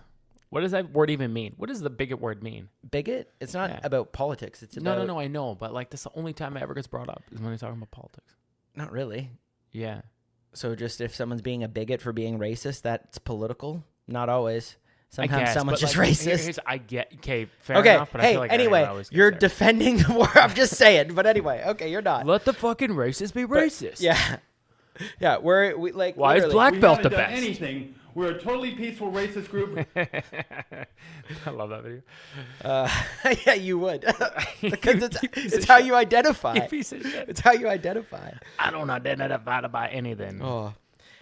What does that word even mean? What does the bigot word mean? Bigot? It's not about politics. It's about... No, I know. But this the only time it ever gets brought up is when they're talking about politics. Not really. Yeah. So just if someone's being a bigot for being racist, that's political? Not always. Sometimes someone's just racist. Fair enough. But I feel like anyway, you're defending the war. I'm just saying. But anyway, okay, you're not. Let the fucking racist be racist. Yeah. Yeah, we like... Why is black belt the best? Anything. We're a totally peaceful racist group. I love that video. Yeah, you would. Because it's how you identify. You piece of shit. It's how you identify. I don't identify by anything. Oh.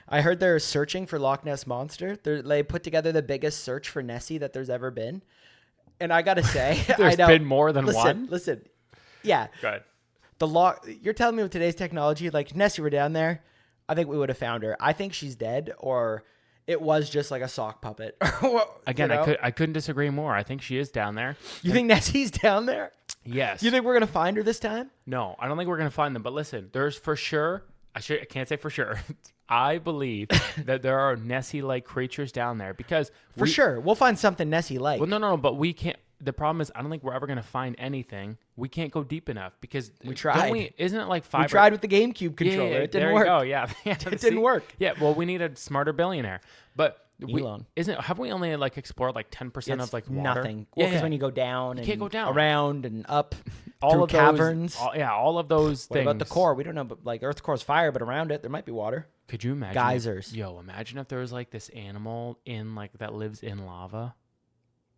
I heard they're searching for Loch Ness Monster. They put together the biggest search for Nessie that there's ever been. And I got to say, There's been more than one? Listen. Yeah. Good. You're telling me with today's technology, like Nessie were down there, I think we would have found her. I think she's dead, or it was just like a sock puppet. Again, I couldn't disagree more. I think she is down there. You think Nessie's down there? Yes. You think we're going to find her this time? No, I don't think we're going to find them. But listen, there's for sure, I can't say for sure. I believe that there are Nessie-like creatures down there because for sure we'll find something Nessie-like. Well, no, but we can't. The problem is, I don't think we're ever going to find anything. We can't go deep enough because we tried. Isn't it like 5? We tried with the GameCube controller. Yeah, it didn't work. Oh, yeah. It didn't work. Yeah, well, we need a smarter billionaire. But Elon. Have we only like explored like 10% of like water? Nothing. Well, because when you go down, you can't go down, around and up, all through of caverns. All of those what things. About the core? We don't know, but like Earth's core is fire, but around it there might be water. Could you imagine? Geysers. Imagine if there was like this animal that lives in lava.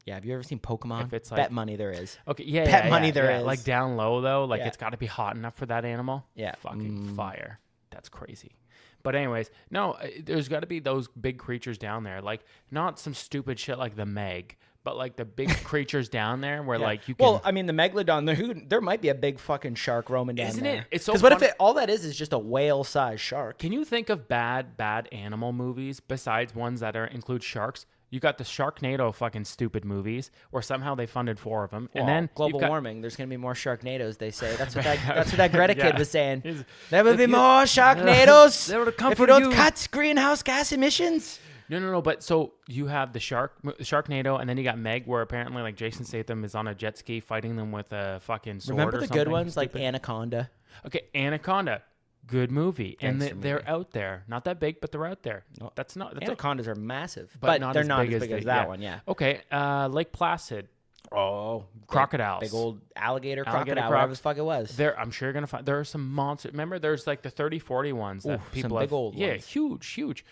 Yeah, have you ever seen Pokemon? If it's like, bet money there is. Okay, yeah, bet money there is. Like down low though, like it's got to be hot enough for that animal. Yeah, fucking fire. That's crazy. But anyways, no, there's got to be those big creatures down there, like not some stupid shit like the Meg, but like the big creatures down there where like you can. Well, I mean the Megalodon. There might be a big fucking shark roaming down Isn't there. it? It's so. Because what if all that is just a whale-sized shark? Can you think of bad animal movies besides ones that include sharks? You got the Sharknado fucking stupid movies, where somehow they funded 4 of them, and then global warming. There's gonna be more Sharknados. They say that's what that Greta kid was saying. There will be more Sharknados if you don't cut greenhouse gas emissions. No. But so you have the Sharknado, and then you got Meg, where apparently like Jason Statham is on a jet ski fighting them with a fucking sword. Remember or the something good ones stupid. like Anaconda? Okay, Anaconda. Good movie. Thanks And they're out there. Not that big, but they're out there. No, that's Anacondas are massive, but they're not as big as that one, yeah. Okay, Lake Placid. Oh, crocodiles. Big old alligator crocodile, whatever the fuck it was. I'm sure you're going to find, there are some monsters. Remember, there's like the 30, 40 ones that people some big old yeah, ones. huge.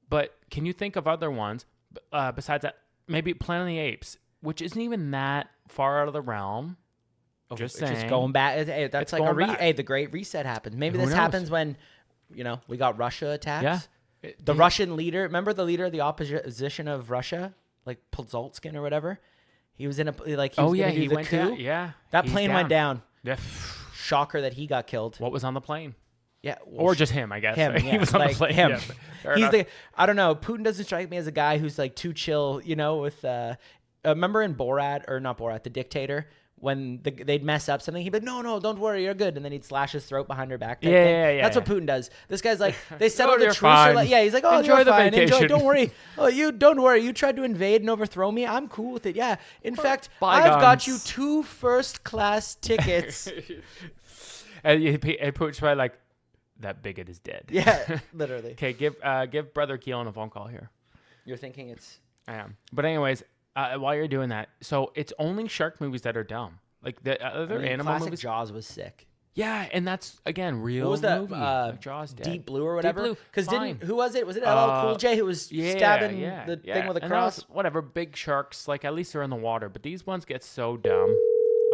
But can you think of other ones besides that? Maybe Planet of the Apes, which isn't even that far out of the realm. Just saying. Just going back. Hey, that's It's like going back. hey, the Great Reset happened. Maybe Who this knows? happens when, we got Russia attacks. Yeah. The Russian leader, remember the leader of the opposition of Russia, like Pozolskin or whatever? He was in a he went went coup. down. Yeah. That plane went down. Yeah. Shocker that he got killed. What was on the plane? Yeah, or just him, I guess. Him, He was on the plane. Him. Yeah, He's I don't know. Putin doesn't strike me as a guy who's like too chill. With remember in Borat or not Borat, The Dictator. When they'd mess up something, he'd be like, no, don't worry, you're good. And then he'd slash his throat behind her back. Yeah. That's what Putin does. This guy's like, they settled the you're truce. fine. He's like, oh, Enjoy you're the fine. vacation. Don't worry. Oh, you don't worry. You tried to invade and overthrow me. I'm cool with it. Yeah. In fact, bygones. I've got you 2 first-class tickets. And Putin's probably like, that bigot is dead. Yeah, literally. Okay, give Brother Keelan a phone call here. You're thinking it's... I am. But anyways, while you're doing that, so it's only shark movies that are dumb. Like the other animal classic movies. Jaws was sick. Yeah, and that's again real. What was that? movie. Like Jaws dead. Deep Blue or whatever. Because who was it? Was it LL Cool J who was stabbing the thing with a And cross? those, whatever, big sharks. Like at least they're in the water, but these ones get so dumb.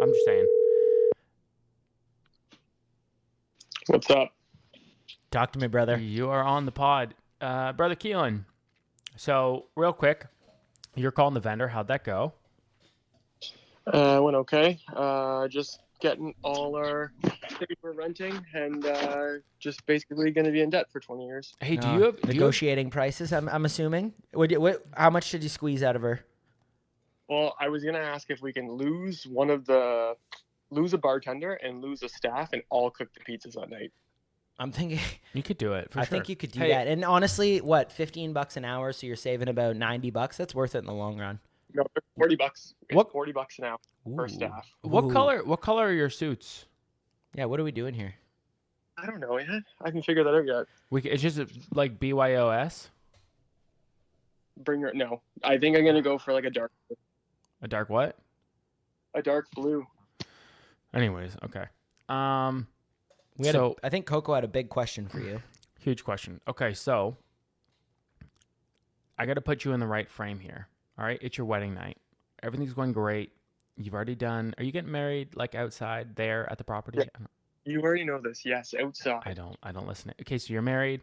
I'm just saying. What's up? Talk to me, brother. You are on the pod, Brother Keelan. So real quick, you're calling the vendor. How'd that go? Went okay. Just getting all our things we're renting and just basically going to be in debt for 20 years. Hey, do you have negotiating prices? I'm assuming. How much did you squeeze out of her? Well, I was going to ask if we can lose a bartender and lose a staff and all cook the pizzas that night. I'm thinking you could do it. I think you could do that. And honestly, what, $15 an hour? So you're saving about $90. That's worth it in the long run. No, $40. What? $40 an hour per staff. What color are your suits? Yeah, what are we doing here? I don't know yet. I haven't figured that out yet. It's just like BYOS. No, I think I'm gonna go for like a dark. A dark what? A dark blue. Anyways, okay. I think Coco had a big question for you. Huge question. Okay, so I got to put you in the right frame here. All right, it's your wedding night. Everything's going great. You've already done. Are you getting married like outside there at the property? Yeah. You already know this. Yes, outside. I don't listen. Okay, so you're married,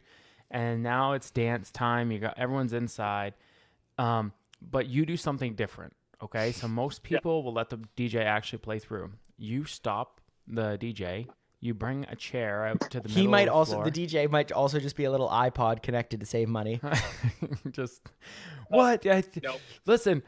and now it's dance time. You got everyone's inside, but you do something different. Okay, so most people will let the DJ actually play through. You stop the DJ. You bring a chair out to the middle He might of the also floor. the DJ might also just be a little iPod connected to save money. Just what? No. Listen,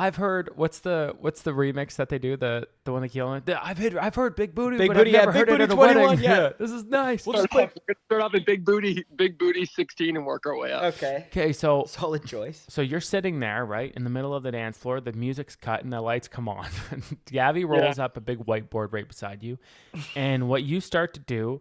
I've heard what's the remix that they do, the one that Keelan. I've heard Big Booty, Big but Booty, I've never Big heard it Booty at a 21, wedding. yeah. This is nice. We'll just play. We're gonna start off at Big Booty 16 and work our way up. Okay, so Solid choice. So you're sitting there, right, in the middle of the dance floor. The music's cut and the lights come on. Gabby rolls up a big whiteboard right beside you. And what you start to do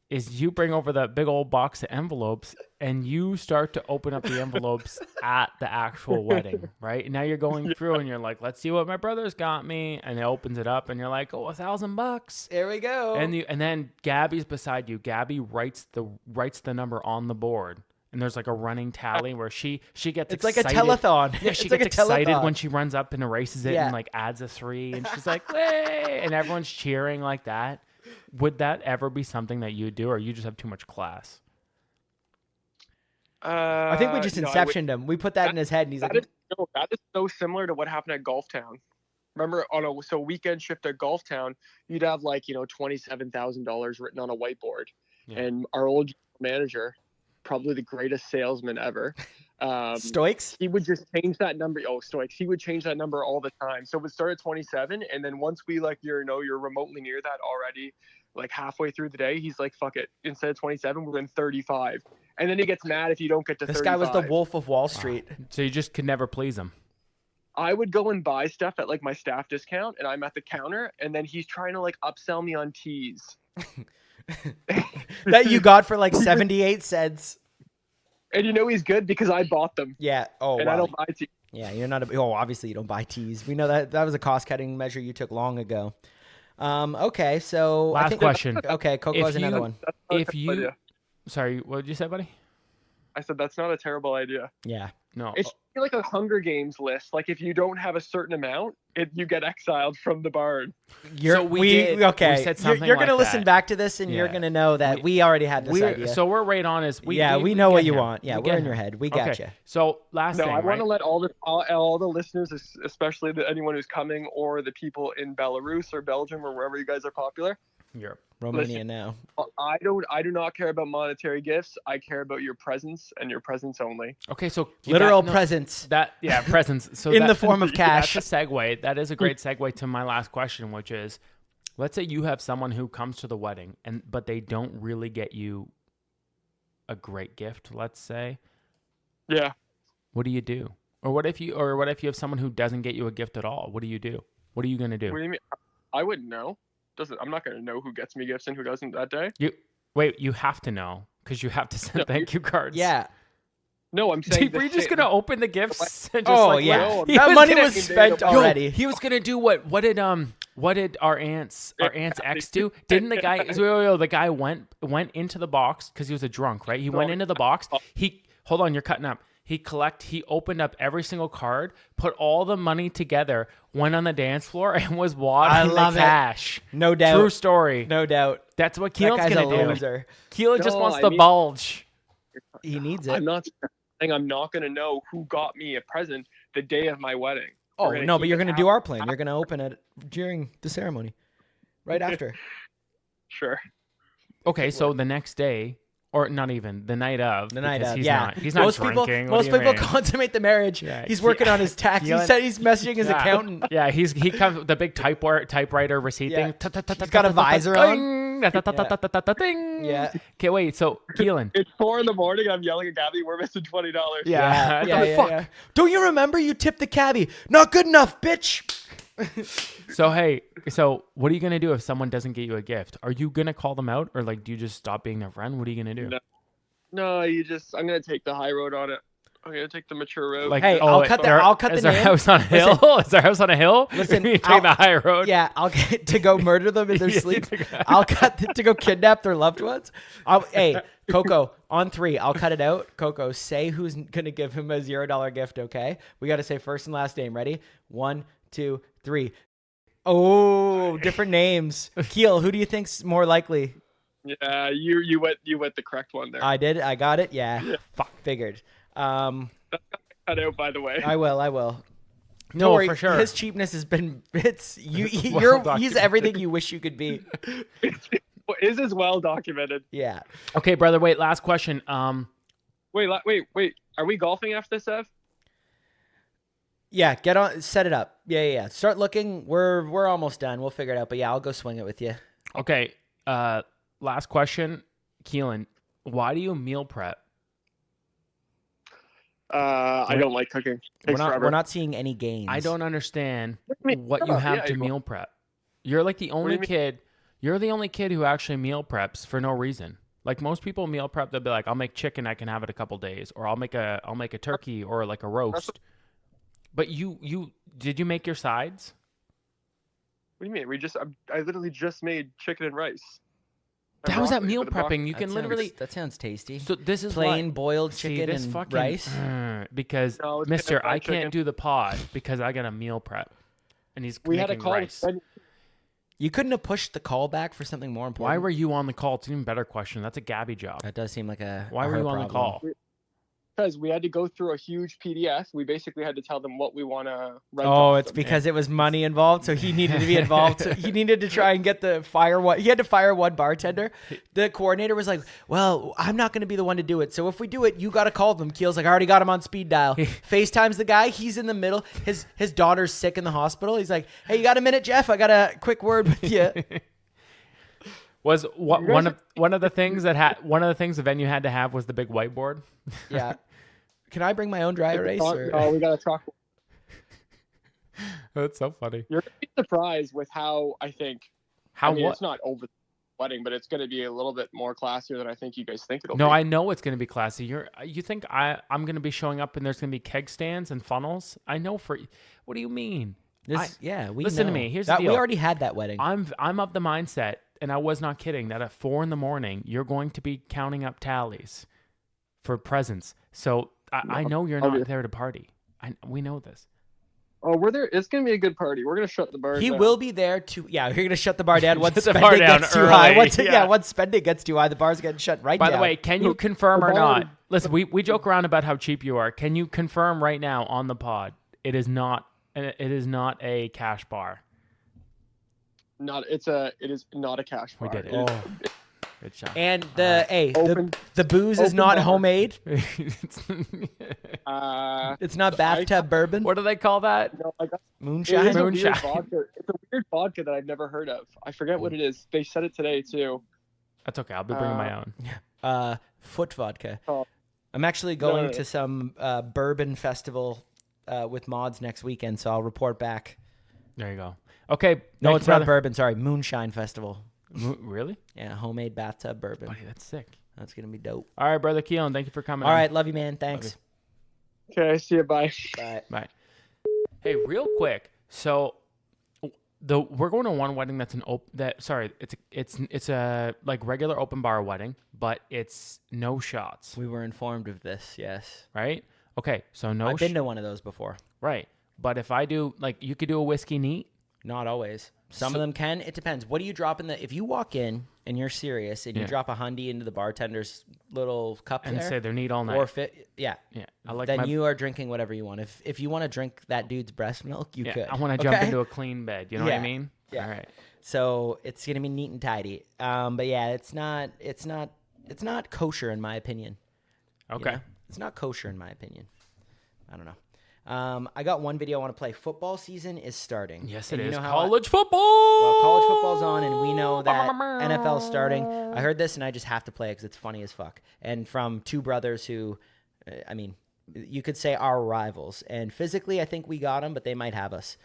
is you bring over that big old box of envelopes and you start to open up the envelopes at the actual wedding, right? And now you're going through and you're like, let's see what my brother's got me. And it opens it up and you're like, oh, $1,000. There we go. And then Gabby's beside you. Gabby writes the number on the board. And there's like a running tally where she gets it's like excited. a telethon. Yeah, It's she like gets a excited telethon. when she runs up and erases it and like adds a 3 and she's like, "Way!" And everyone's cheering like that. Would that ever be something that you do, or you just have too much class? I think we just inceptioned him. We put that in his head, and he's like, that is so similar to what happened at Golf Town. Remember, on a weekend shift at Golf Town, you'd have like $27,000 written on a whiteboard, and our old manager, probably the greatest salesman ever, Stoics? he would just change that number. Oh, Stoics. He would change that number all the time. So it would start at 27, and then once we you're remotely near that already, like halfway through the day, he's like, fuck it. Instead of 27, we're in 35. And then he gets mad if you don't get to 35. This guy was the Wolf of Wall Street. So you just could never please him. I would go and buy stuff at like my staff discount, and I'm at the counter, and then he's trying to like upsell me on teas. That you got for like 78 cents. And he's good because I bought them. Yeah. Oh, and wow. I don't buy teas. Yeah, you're not obviously you don't buy teas. We know that was a cost-cutting measure you took long ago. Okay, so I Last think question. Okay, Coco has another one. If you, sorry, what did you say, buddy? I said that's not a terrible idea. Yeah. No. It's like a Hunger Games list. Like if you don't have a certain amount, you get exiled from the barn. We said something you're gonna like listen that. back to this, and you're gonna know that we already had this idea. So we're right on as we know what get you him. want. Yeah, We we're get in your him. head. We got you. So last thing, I want right? to let all the listeners, especially anyone who's coming, or the people in Belarus or Belgium or wherever you guys are popular. Europe. Romania now. I do not care about monetary gifts. I care about your presence and your presence only. Okay, so Literal presence. Presence. So in the form of cash. That's a segue. That is a great segue to my last question, which is, let's say you have someone who comes to the wedding but they don't really get you a great gift, let's say. Yeah. What do you do? Or what if you have someone who doesn't get you a gift at all? What do you do? What are you going to do? What do you mean? I wouldn't know. I'm not going to know who gets me gifts and who doesn't that day. You have to know because you have to send thank you cards. Yeah. No, I'm saying. Were you just going to open the gifts? And just that money was spent already. He was going to do what did our aunt's ex do? Didn't the guy? The guy went into the box because he was a drunk, right? He went into the box. Hold on, you're cutting up. He opened up every single card, put all the money together, went on the dance floor, and was wadding the cash. No doubt. True story. No doubt. That's what Keelan's going to do. Loser. Keelan just wants to bulge. He needs it. I'm not going to know who got me a present the day of my wedding. Oh, no, but you're going to do our plan. You're going to open it during the ceremony. Right after. Sure. Okay, so the next day... Or not even the night of. He's not drinking. Most people consummate the marriage. Yeah, he's working on his tax. He said he's messaging his accountant. Yeah, he comes with the big typewriter receipt thing. He's got a visor on. Yeah. Okay, wait. So Keelan, it's 4 a.m. I'm yelling at Gabby. We're missing $20. Yeah. Don't you remember you tipped the cabbie? Not good enough, bitch. So what are you gonna do if someone doesn't get you a gift? Are you gonna call them out, or do you just stop being their friend? What are you gonna do? No, I'm gonna take the high road on it. I'm gonna take the mature road. I'll cut the Is their house on a hill? Is their house on a hill? Listen, take the high road. Yeah, I'll get to go murder them in their sleep. I'll cut to go kidnap their loved ones. Hey, Coco, on 3, I'll cut it out. Coco, say who's gonna give him a $0 gift. Okay, we got to say first and last name. Ready? 1, 2, 3. Oh, different names. Keel, who do you think's more likely? Yeah, you went the correct one there. I did. I got it. Yeah. Yeah. Fuck. Figured. Cut out, by the way. I will. Don't No, worry, for sure. his cheapness has been. It's you. Well He's documented. everything you wish you could be. Is as well documented. Yeah. Okay, brother. Wait. Last question. Wait. Are we golfing after this, Ev? Yeah. Get on. Set it up. Yeah. Start looking. We're almost done. We'll figure it out. But yeah, I'll go swing it with you. Okay. Last question, Keelan. Why do you meal prep? I don't like cooking. Takes forever. We're not seeing any gains. I don't understand What do you mean? what Shut you up. have Yeah, to you- meal prep. You're like the only you mean? kid. You're the only kid who actually meal preps for no reason. Like most people meal prep, they'll be like, "I'll make chicken, I can have it a couple days," or "I'll make a turkey or like a roast." But you did you make your sides? What do you mean? I literally just made chicken and rice. And How is that broccoli meal for the broccoli. prepping? You can literally. That sounds tasty. So this is Plain what, boiled see, chicken this and fucking, rice. Because No, it's Mister, fried I can't chicken. do the pod because I got a meal prep, and he's We had a making call. rice. You couldn't have pushed the call back for something more important. Why were you on the call? It's an even better question. That's a Gabby job. That does seem like a. Why a were her you on the problem. call? Because we had to go through a huge PDF. We basically had to tell them what we want to rent. Oh, off it's them. because it was money involved, so he needed to be involved. So he needed to try and get the fire one. He had to fire one bartender. The coordinator was like, "Well, I'm not going to be the one to do it. So if we do it, you got to call them." Keel's like, "I already got him on speed dial." FaceTimes the guy. He's in the middle. His daughter's sick in the hospital. He's like, "Hey, you got a minute, Jeff? I got a quick word with you." Was what one of the things the venue had to have was the big whiteboard. Yeah. Can I bring my own dry erase? Or? Oh, we got a chalkboard. That's so funny. You're gonna be surprised with how I think. How I mean, what? It's not over the wedding, but it's going to be a little bit more classier than I think you guys think it'll No, be. I know it's going to be classy. You think I'm going to be showing up and there's going to be keg stands and funnels? I know for. What do you mean? Yeah, we listen to know. me. Here's that, the deal. We already had that wedding. I'm of the mindset, and I was not kidding, that at 4 a.m. you're going to be counting up tallies for presents. So I know you're not there to party. We know this. Oh, we're there. It's going to be a good party. We're going to shut the bar He down. will be there to. Yeah, you're gonna shut the bar down once Shut the spending bar down gets too high. early, yeah. Once spending gets too high, the bar's getting shut right By down. the way, can you confirm the or bar- not? Listen, we joke around about how cheap you are. Can you confirm right now on the pod? It is not a cash bar. It is not a cash bar. We did it. It is- Oh. Good shot. And the Open- the booze is open not bar. homemade. Uh, It's not bathtub bourbon. What do they call that? no, I got, it Moonshine. is a Moonshine. weird vodka. It's a weird vodka that I've never heard of. I forget what it is. They said it today too. That's okay. I'll be bringing my own. Foot vodka. Oh. I'm actually going No. to some bourbon festival with mods next weekend, so I'll report back. There you go. Okay. No, thank it's you, not brother. bourbon. Sorry, Moonshine Festival. Really? Yeah, homemade bathtub bourbon. Buddy, that's sick. That's gonna be dope. All right, brother Keelan, thank you for coming. All on. right, love you, man. Thanks. Okay, see you. Bye. Bye. Bye. Hey, real quick. So, we're going to one wedding that's it's a like regular open bar wedding, but it's no shots, We were informed of this. Yes, right? Okay, so no. I've been to one of those before. Right, but if I do, like, you could do a whiskey neat. Not always. Some of them can. It depends. What do you drop in the? If you walk in and you're serious and you Yeah. drop a hundy into the bartender's little cup And there, say they're neat all night. or fit, yeah, Yeah, I like then my. you are drinking whatever you want. If you want to drink that dude's breast milk, you yeah, could. I want to jump Okay? into a clean bed. You know what I Yeah. mean? Yeah. All right. So it's gonna be neat and tidy. But yeah, it's not kosher in my opinion. you Okay. know? It's not kosher in my opinion. I don't know. I got one video I want to play. Football season is starting. Yes, And it you is. know how College football. Well, college football's on, and we know that NFL's starting. I heard this, and I just have to play it because it's funny as fuck. And from two brothers who, I mean, you could say are rivals. And physically, I think we got them, but they might have us.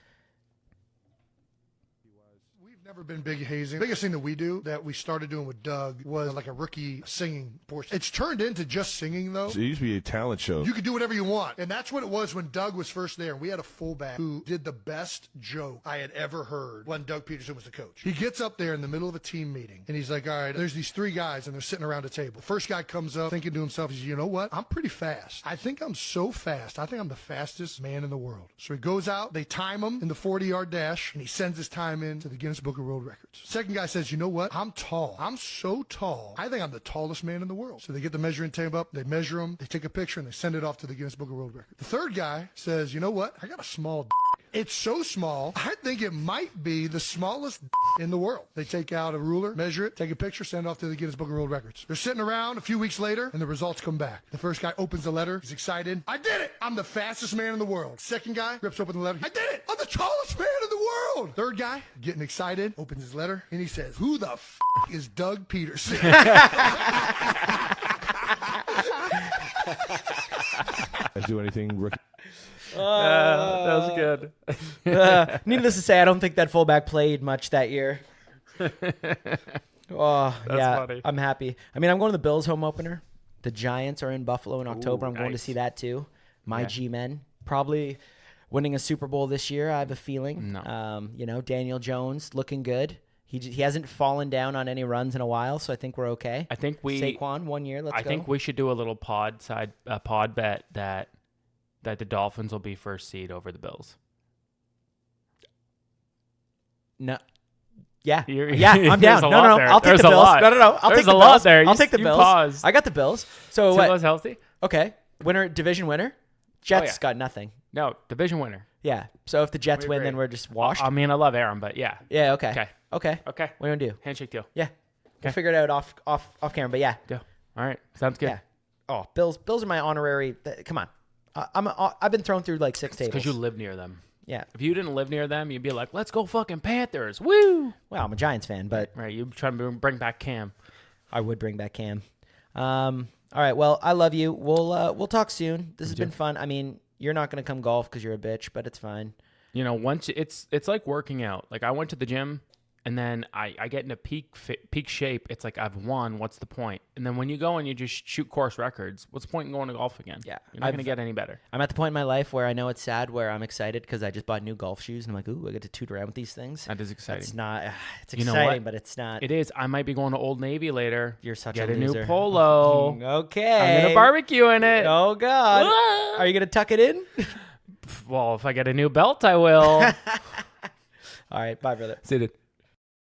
We've never been big hazing. The biggest thing that we do that we started doing with Doug was like a rookie singing portion. It's turned into just singing though. So it used to be a talent show. You could do whatever you want. And that's what it was when Doug was first there. We had a fullback who did the best joke I had ever heard when Doug Peterson was the coach. He gets up there in the middle of a team meeting and he's like, all right, there's these three guys and they're sitting around a table. First guy comes up thinking to himself, he's, you know what? I'm pretty fast. I think I'm so fast. I think I'm the fastest man in the world. So he goes out, they time him in the 40-yard dash, and he sends his time in to the Guinness Guinness Book of World Records. Second guy says, you know what? I'm tall. I'm so tall. I think I'm the tallest man in the world. So they get the measuring tape up, they measure them, they take a picture, and they send it off to the Guinness Book of World Records. The third guy says, you know what? I got a small It's so small, I think it might be the smallest in the world. They take out a ruler, measure it, take a picture, send it off to the Guinness Book of World Records. They're sitting around a few weeks later, and the results come back. The first guy opens the letter. He's excited. I did it! I'm the fastest man in the world. Second guy rips open the letter. I did it! I'm the tallest man in the world! Third guy, getting excited, opens his letter, and he says, who the is Doug Peterson? Do anything rookie? That was good. Needless to say, I don't think that fullback played much that year. Oh, yeah, funny. I'm happy. I mean, I'm going to the Bills home opener. The Giants are in Buffalo in October. I'm going to nice. see that too. My Yeah. G-men probably winning a Super Bowl this year. I have a feeling. No. You know, Daniel Jones looking good. He hasn't fallen down on any runs in a while, so I think we're okay. I think we Saquon 1 year. Let's go. I think we should do a little pod bet that the Dolphins will be first seed over the Bills. No. Yeah. You're- Yeah, I'm there's down. a No, lot no, there. I'll take There's the a Bills. lot. No. I'll There's take the a lot Bills. there. I'll You- take the you Bills. paused. I got the Bills. So what? Tilla's healthy? Okay. Division winner. Jets yeah. got nothing. No, division winner. Yeah. So if the Jets We win, agree. then we're just washed. I mean, I love Aaron, but yeah. Yeah. Okay. Okay. Okay. Okay. What do you want to do? Handshake deal. Yeah. We'll Okay. figure it out off camera. But yeah. Deal. All right. Sounds good. Yeah. Oh, Bills are my honorary. Come on. I've been thrown through like 6 tables. Because you live near them. Yeah. If you didn't live near them, you'd be like, let's go fucking Panthers. Woo! Well, I'm a Giants fan, but Right. You try to bring back Cam. I would bring back Cam. All right. Well, I love you. We'll talk soon. This has been fun. I mean, you're not gonna come golf because you're a bitch, but it's fine. You know, once it's like working out. Like I went to the gym and then I get into peak shape. It's like I've won. What's the point? And then when you go and you just shoot course records, what's the point in going to golf again? Yeah. You're not going to get any better. I'm at the point in my life where I know it's sad, where I'm excited because I just bought new golf shoes and I'm like, ooh, I get to toot around with these things. That is exciting. It's not. It's You know exciting, what? but it's not. It is. I might be going to Old Navy later. You're such Get a a loser. new polo. Okay. I'm going to barbecue in it. Oh God. Ah! Are you gonna tuck it in? Well, if I get a new belt, I will. All right. Bye, brother. See you, dude.